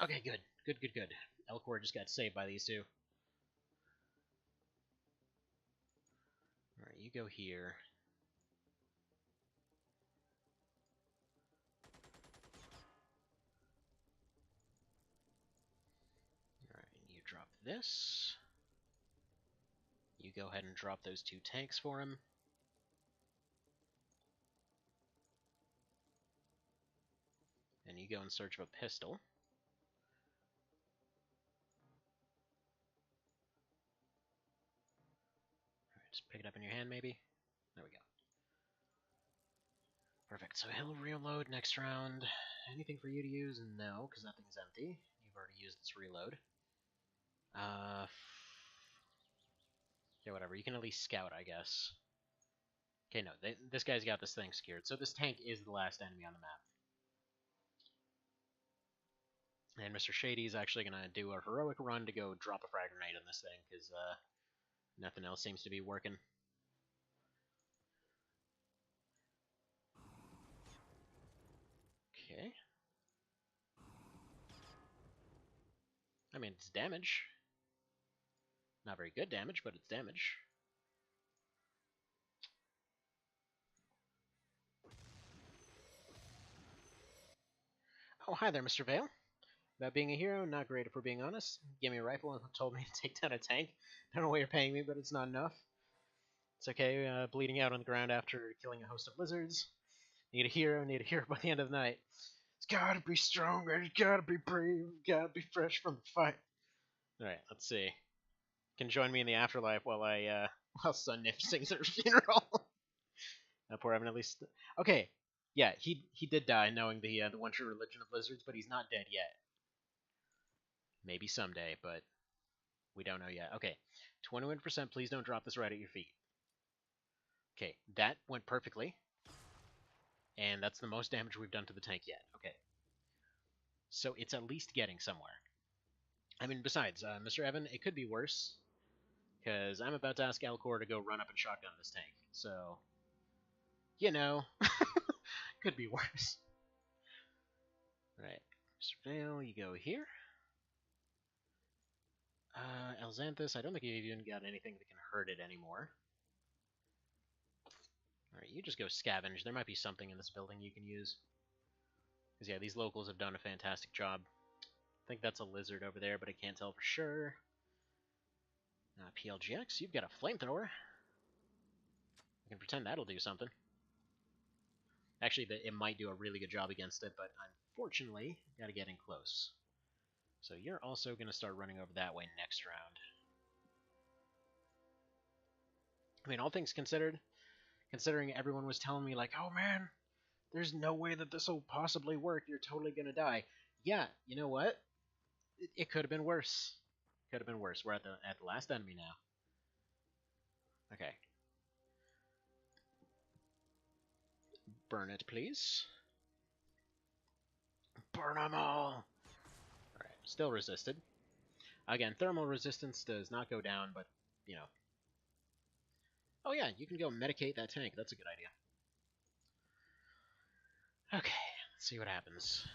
Okay, good. Good, good, good. Elcor just got saved by these two. Alright, you go here. Alright, you drop this. You go ahead and drop those two tanks for him. And you go in search of a pistol. Alright, just pick it up in your hand, maybe. There we go. Perfect, so he'll reload next round. Anything for you to use? No, because that thing's empty. You've already used its reload. Okay, whatever. You can at least scout, I guess. Okay, no, this guy's got this thing secured. So this tank is the last enemy on the map. And Mr. Shady's actually going to do a heroic run to go drop a frag grenade on this thing, because nothing else seems to be working. Okay. I mean, it's damage. Not very good damage, but it's damage. Oh, hi there, Mr. Vale. About being a hero, not great if we're being honest. Gave me a rifle and told me to take down a tank. Don't know what you're paying me, but it's not enough. It's okay, bleeding out on the ground after killing a host of lizards. Need a hero by the end of the night. It's gotta be stronger, it's gotta be brave, gotta be fresh from the fight. Alright, let's see. Can join me in the afterlife while while Sun Nif sings her funeral. Poor Evan, at least. Okay, yeah, he did die knowing the one true religion of lizards, but he's not dead yet. Maybe someday, but we don't know yet. Okay, 21%. Please don't drop this right at your feet. Okay, that went perfectly, and that's the most damage we've done to the tank yet. Okay, so it's at least getting somewhere. I mean, besides, Mr. Evan, it could be worse, because I'm about to ask Elcor to go run up and shotgun this tank. So, you know, could be worse. Right, Mr. Vale, you go here. Elxanthus, I don't think you've even got anything that can hurt it anymore. Alright, you just go scavenge. There might be something in this building you can use. Because, yeah, these locals have done a fantastic job. I think that's a lizard over there, but I can't tell for sure. PLGX, you've got a flamethrower. I can pretend that'll do something. Actually, it might do a really good job against it, but unfortunately, gotta get in close. So you're also gonna start running over that way next round. I mean, all things considered, considering everyone was telling me like, "Oh man, there's no way that this will possibly work. You're totally gonna die." Yeah, you know what? It could have been worse. Could have been worse. We're at the last enemy now. Okay. Burn it, please. Burn them all! Alright, still resisted. Again, thermal resistance does not go down, but, you know. Oh yeah, you can go medicate that tank. That's a good idea. Okay, let's see what happens.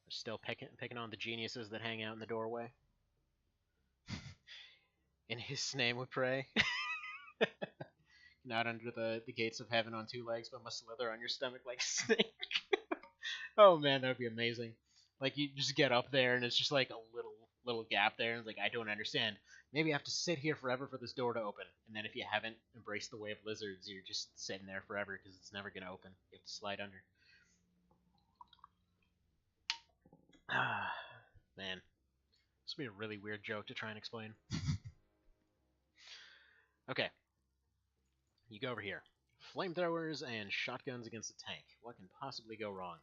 We're still picking on the geniuses that hang out in the doorway. In his name we pray. Not under the gates of heaven on two legs, but must slither on your stomach like a snake. Oh man, that would be amazing. Like you just get up there and it's just like a little gap there, and it's like I don't understand. Maybe I have to sit here forever for this door to open. And then if you haven't embraced the way of lizards, you're just sitting there forever because it's never gonna open. You have to slide under. Ah, man, this would be a really weird joke to try and explain. Okay, you go over here. Flamethrowers and shotguns against a tank. What can possibly go wrong?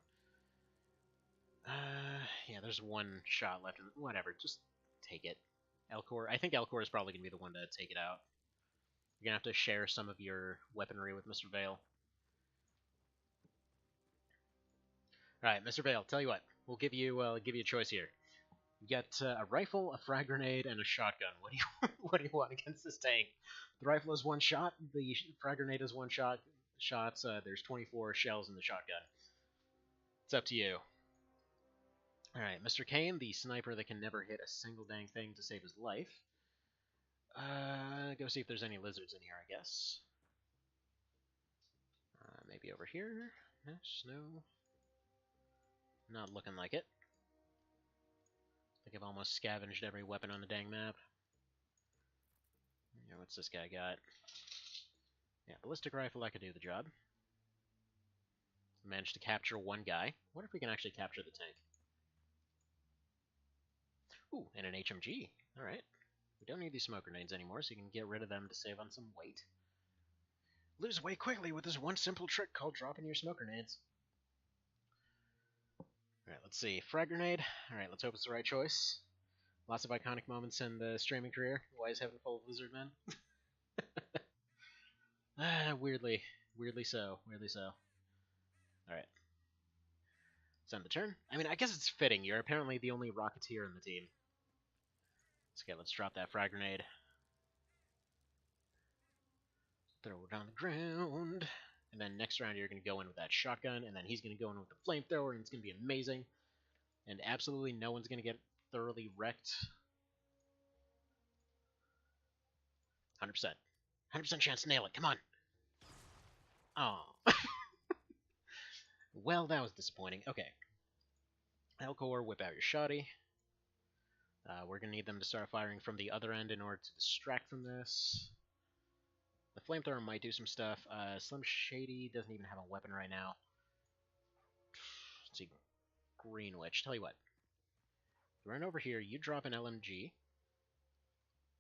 Yeah, there's one shot left. Whatever, just take it. Elcor. I think Elcor is probably going to be the one to take it out. You're going to have to share some of your weaponry with Mr. Vale. Alright, Mr. Vale, tell you what. We'll give you a choice here. You get a rifle, a frag grenade, and a shotgun. What do you what do you want against this tank? The rifle is one shot. The frag grenade is one shot. Shots. There's 24 shells in the shotgun. It's up to you. Alright, Mr. Kane, the sniper that can never hit a single dang thing to save his life. Go see if there's any lizards in here, I guess. Maybe over here? No. Not looking like it. I think I've almost scavenged every weapon on the dang map. Yeah, what's this guy got? Yeah, ballistic rifle, I could do the job. Managed to capture one guy. What if we can actually capture the tank? Ooh, and an HMG. Alright. We don't need these smoke grenades anymore, so you can get rid of them to save on some weight. Lose weight quickly with this one simple trick called dropping your smoke grenades. Alright, let's see. Frag grenade. Alright, let's hope it's the right choice. Lots of iconic moments in the streaming career. Why is heaven full of lizard men? Weirdly so. Alright. It's on the turn. I mean, I guess it's fitting. You're apparently the only Rocketeer in the team. Okay, let's drop that frag grenade. Throw it on the ground. And then next round you're going to go in with that shotgun, and then he's going to go in with the flamethrower, and it's going to be amazing. And absolutely no one's going to get thoroughly wrecked. 100%. 100% chance to nail it. Come on. Oh. Well, that was disappointing. Okay. Elcor, whip out your shotty. We're going to need them to start firing from the other end in order to distract from this. The flamethrower might do some stuff. Slim Shady doesn't even have a weapon right now. Let's see. Green Witch. Tell you what. Run over here. You drop an LMG.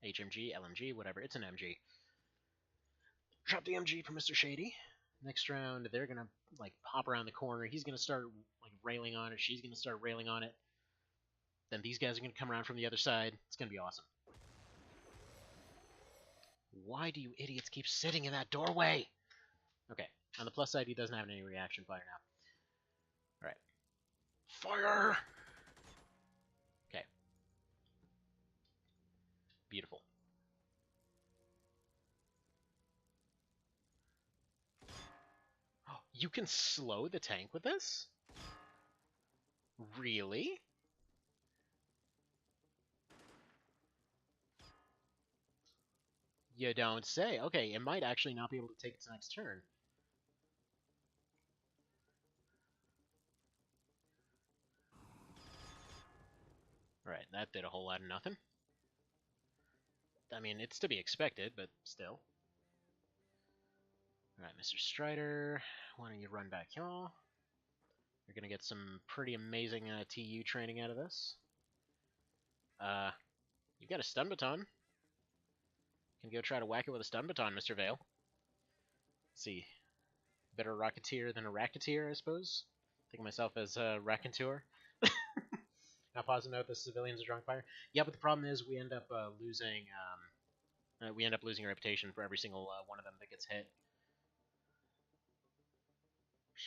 HMG, LMG, whatever. It's an MG. Drop the MG for Mr. Shady. Next round, they're gonna like pop around the corner. He's gonna start like railing on it. She's gonna start railing on it. Then these guys are gonna come around from the other side. It's gonna be awesome. Why do you idiots keep sitting in that doorway? Okay. On the plus side, he doesn't have any reaction fire now. Alright. Fire! Okay. Beautiful. Oh, you can slow the tank with this? Really? You don't say. Okay, it might actually not be able to take its next turn. Alright, that did a whole lot of nothing. I mean, it's to be expected, but still. Alright, Mr. Strider, why don't you run back y'all? You're gonna get some pretty amazing TU training out of this. You've got a stun baton. Can go try to whack it with a stun baton, Mr. Vale. Let's see. Better Rocketeer than a Racketeer, I suppose. Think of myself as a Raconteur. Now pause and note the civilians are drawing fire. Yeah, but the problem is we end up losing reputation for every single one of them that gets hit.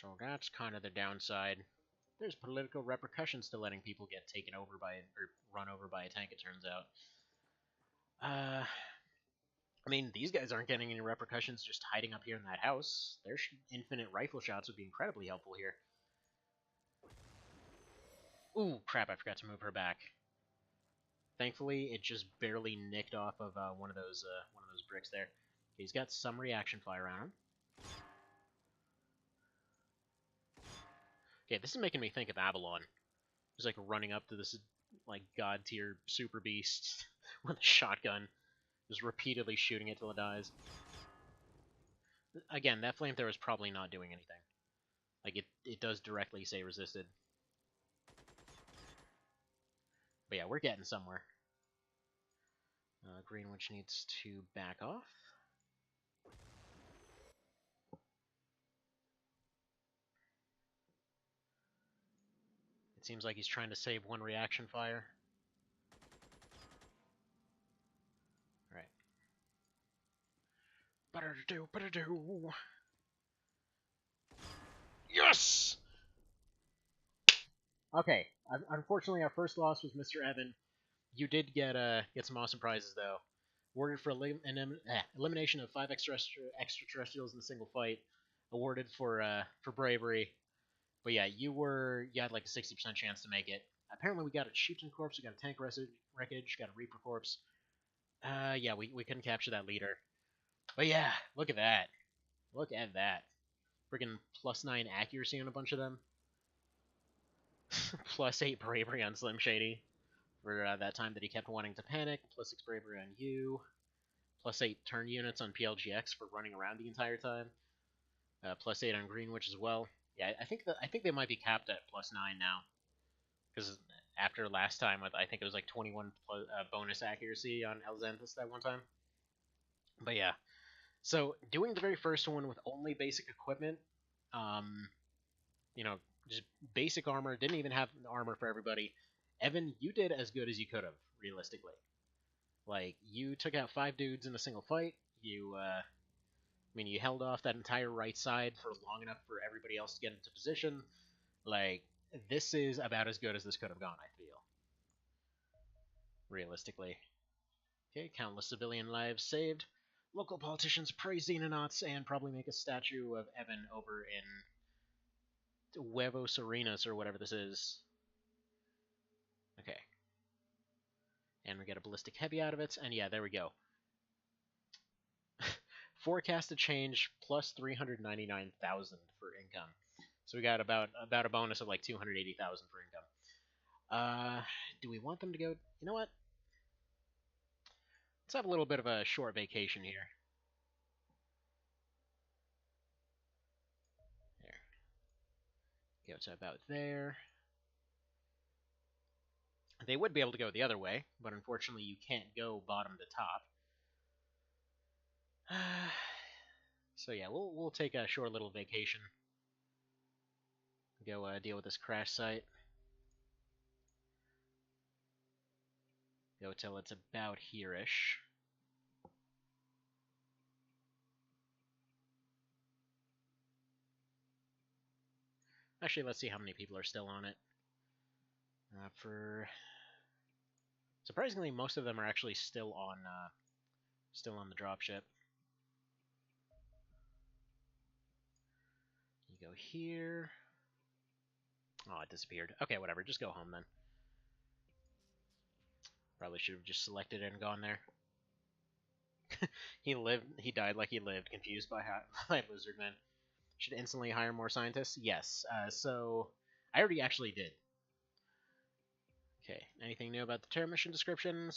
So that's kind of the downside. There's political repercussions to letting people get taken over by or run over by a tank. It turns out. I mean, these guys aren't getting any repercussions just hiding up here in that house. Their infinite rifle shots would be incredibly helpful here. Ooh, crap! I forgot to move her back. Thankfully, it just barely nicked off of one of those bricks there. He's got some reaction fire on him. Okay, this is making me think of Avalon. Just like running up to this like god tier super beast with a shotgun, just repeatedly shooting it till it dies. Again, that flamethrower is probably not doing anything. Like it does directly say resisted. But yeah, we're getting somewhere. Greenwich needs to back off. It seems like he's trying to save one reaction fire. Alright. Better do. Yes! Okay. Unfortunately, our first loss was Mr. Evan. You did get some awesome prizes, though. Awarded for elimination of 5 extraterrestrials in a single fight. Awarded for bravery. But yeah, you had like a 60% chance to make it. Apparently we got a chieftain corpse, we got a tank wreckage, got a reaper corpse. Yeah, we couldn't capture that leader. But yeah, look at that. Look at that. Friggin' +9 accuracy on a bunch of them. +8 bravery on Slim Shady for that time that he kept wanting to panic. +6 bravery on you. +8 turn units on PLGX for running around the entire time. +8 on Greenwich as well. Yeah, I think they might be capped at +9 now, because after last time, I think it was like 21 bonus accuracy on Elzanthus that one time. But yeah, so doing the very first one with only basic equipment, you know, just basic armor, didn't even have armor for everybody. Evan, you did as good as you could have, realistically. Like, you took out 5 dudes in a single fight. You held off that entire right side for long enough for everybody else to get into position. Like, this is about as good as this could have gone, I feel. Realistically. Okay, countless civilian lives saved. Local politicians praise Xenonauts and probably make a statue of Evan over in Huevos Arenas or whatever this is. Okay. And we get a ballistic heavy out of it, and yeah, there we go. Forecasted change plus 399,000 for income. So we got about a bonus of like 280,000 for income. Do we want them to go? You know what? Let's have a little bit of a short vacation here. There. Go to about there. They would be able to go the other way, but unfortunately you can't go bottom to top. So yeah, we'll take a short little vacation. Go deal with this crash site. Go till it's about here-ish. Actually, let's see how many people are still on it. Surprisingly, most of them are actually still on the dropship. You go here. Oh, it disappeared. Okay, whatever. Just go home then. Probably should have just selected it and gone there. He died like he lived, confused by Lizardman. Should instantly hire more scientists? Yes. So, I already actually did. Okay, anything new about the terror mission description?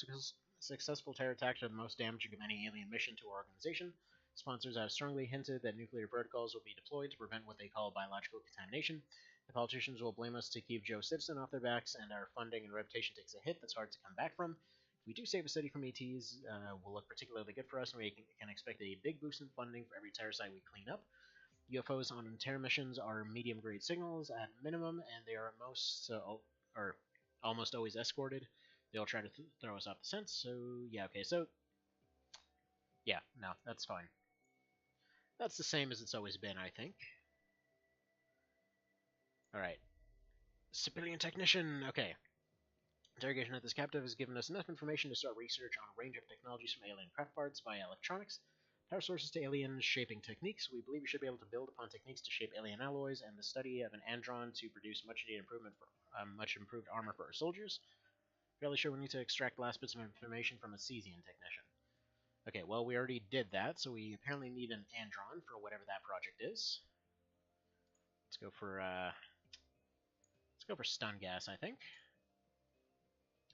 Successful terror attacks are the most damaging of any alien mission to our organization. Sponsors have strongly hinted that nuclear protocols will be deployed to prevent what they call biological contamination. The politicians will blame us to keep Joe Simpson off their backs, and our funding and reputation takes a hit that's hard to come back from. If we do save a city from ETs, will look particularly good for us, and we can expect a big boost in funding for every terror site we clean up. UFOs on terror missions are medium-grade signals at minimum, and they are almost always escorted. They'll try to throw us off the scent, so yeah, okay, so yeah, no, that's fine. That's the same as it's always been, I think. Alright. Civilian technician, okay. Interrogation of this captive has given us enough information to start research on a range of technologies from alien craft parts via electronics, power sources to alien shaping techniques. We believe we should be able to build upon techniques to shape alien alloys and the study of an andron to produce much improved armor for our soldiers. Fairly sure we need to extract last bits of information from a Cesian technician. Okay, well, we already did that, so we apparently need an andron for whatever that project is. Let's go for stun gas, I think.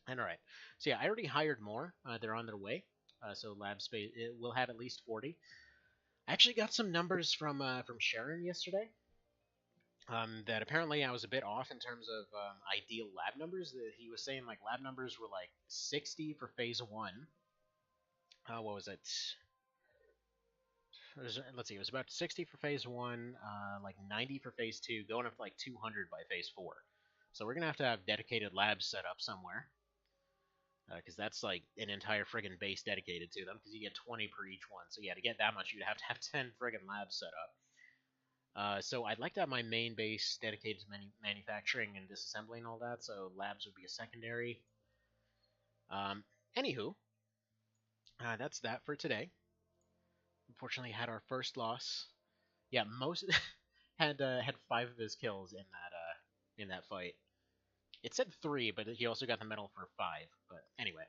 And alright, so yeah, I already hired more. They're on their way. So lab space, we'll have at least 40. I actually got some numbers from Sharon yesterday. That apparently I was a bit off in terms of ideal lab numbers. He was saying like lab numbers were like 60 for phase 1. What was it? Let's see, it was about 60 for phase 1, like 90 for phase 2, going up to like 200 by phase 4. So we're going to have dedicated labs set up somewhere. Because that's like an entire friggin' base dedicated to them, because you get 20 per each one. So yeah, to get that much, you'd have to have 10 friggin' labs set up. So I'd like to have my main base dedicated to manufacturing and disassembly and all that, so labs would be a secondary. Anywho, that's that for today. Unfortunately, had our first loss. Yeah, most had 5 of his kills in that fight. It said 3, but he also got the medal for 5. But anyway,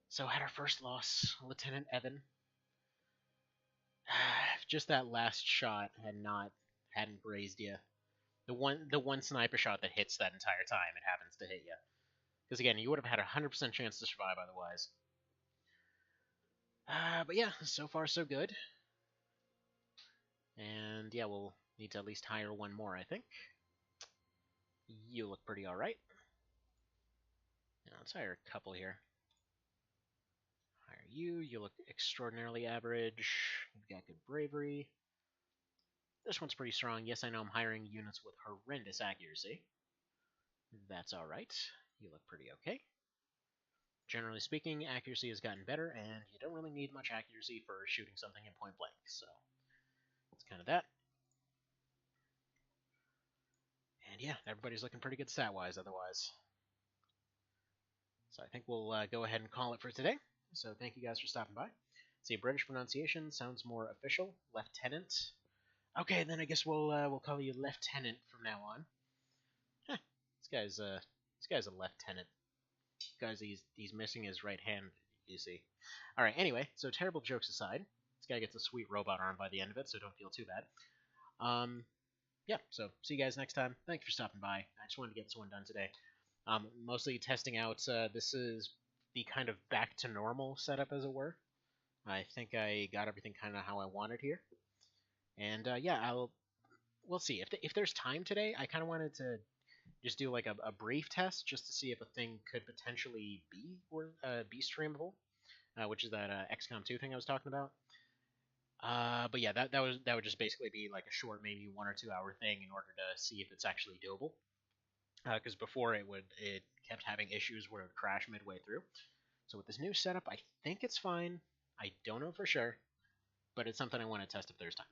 so had our first loss, Lieutenant Evan. Just that last shot hadn't grazed you. The one sniper shot that hits that entire time, it happens to hit you. Because again, you would have had a 100% chance to survive otherwise. But yeah, so far so good. And yeah, we'll need to at least hire one more, I think. You look pretty alright. Yeah, let's hire a couple here. Hire you. You look extraordinarily average. You've got good bravery. This one's pretty strong. Yes, I know I'm hiring units with horrendous accuracy. That's alright. You look pretty okay. Generally speaking, accuracy has gotten better, and you don't really need much accuracy for shooting something in point blank, so it's kind of that. And yeah, everybody's looking pretty good stat-wise otherwise. So I think we'll go ahead and call it for today. So thank you guys for stopping by. See, British pronunciation sounds more official. Lieutenant. Okay, then I guess we'll call you Lieutenant from now on. Huh, this guy's a lieutenant. Guys, he's missing his right hand, you see. Alright, anyway, so terrible jokes aside, this guy gets a sweet robot arm by the end of it, so don't feel too bad. Yeah, so see you guys next time. Thank you for stopping by. I just wanted to get this one done today. Mostly testing out, this is the kind of back to normal setup, as it were. I think I got everything kind of how I wanted here. And yeah, we'll see. If there's time today, I kind of wanted to just do like a brief test just to see if a thing could potentially be streamable, which is that XCOM 2 thing I was talking about. But yeah, that would just basically be like a short, maybe 1 or 2 hour thing in order to see if it's actually doable. Because before it kept having issues where it would crash midway through. So with this new setup, I think it's fine. I don't know for sure, but it's something I want to test if there's time.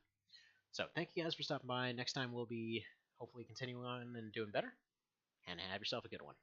So thank you guys for stopping by. Next time we'll be hopefully continuing on and doing better. And have yourself a good one.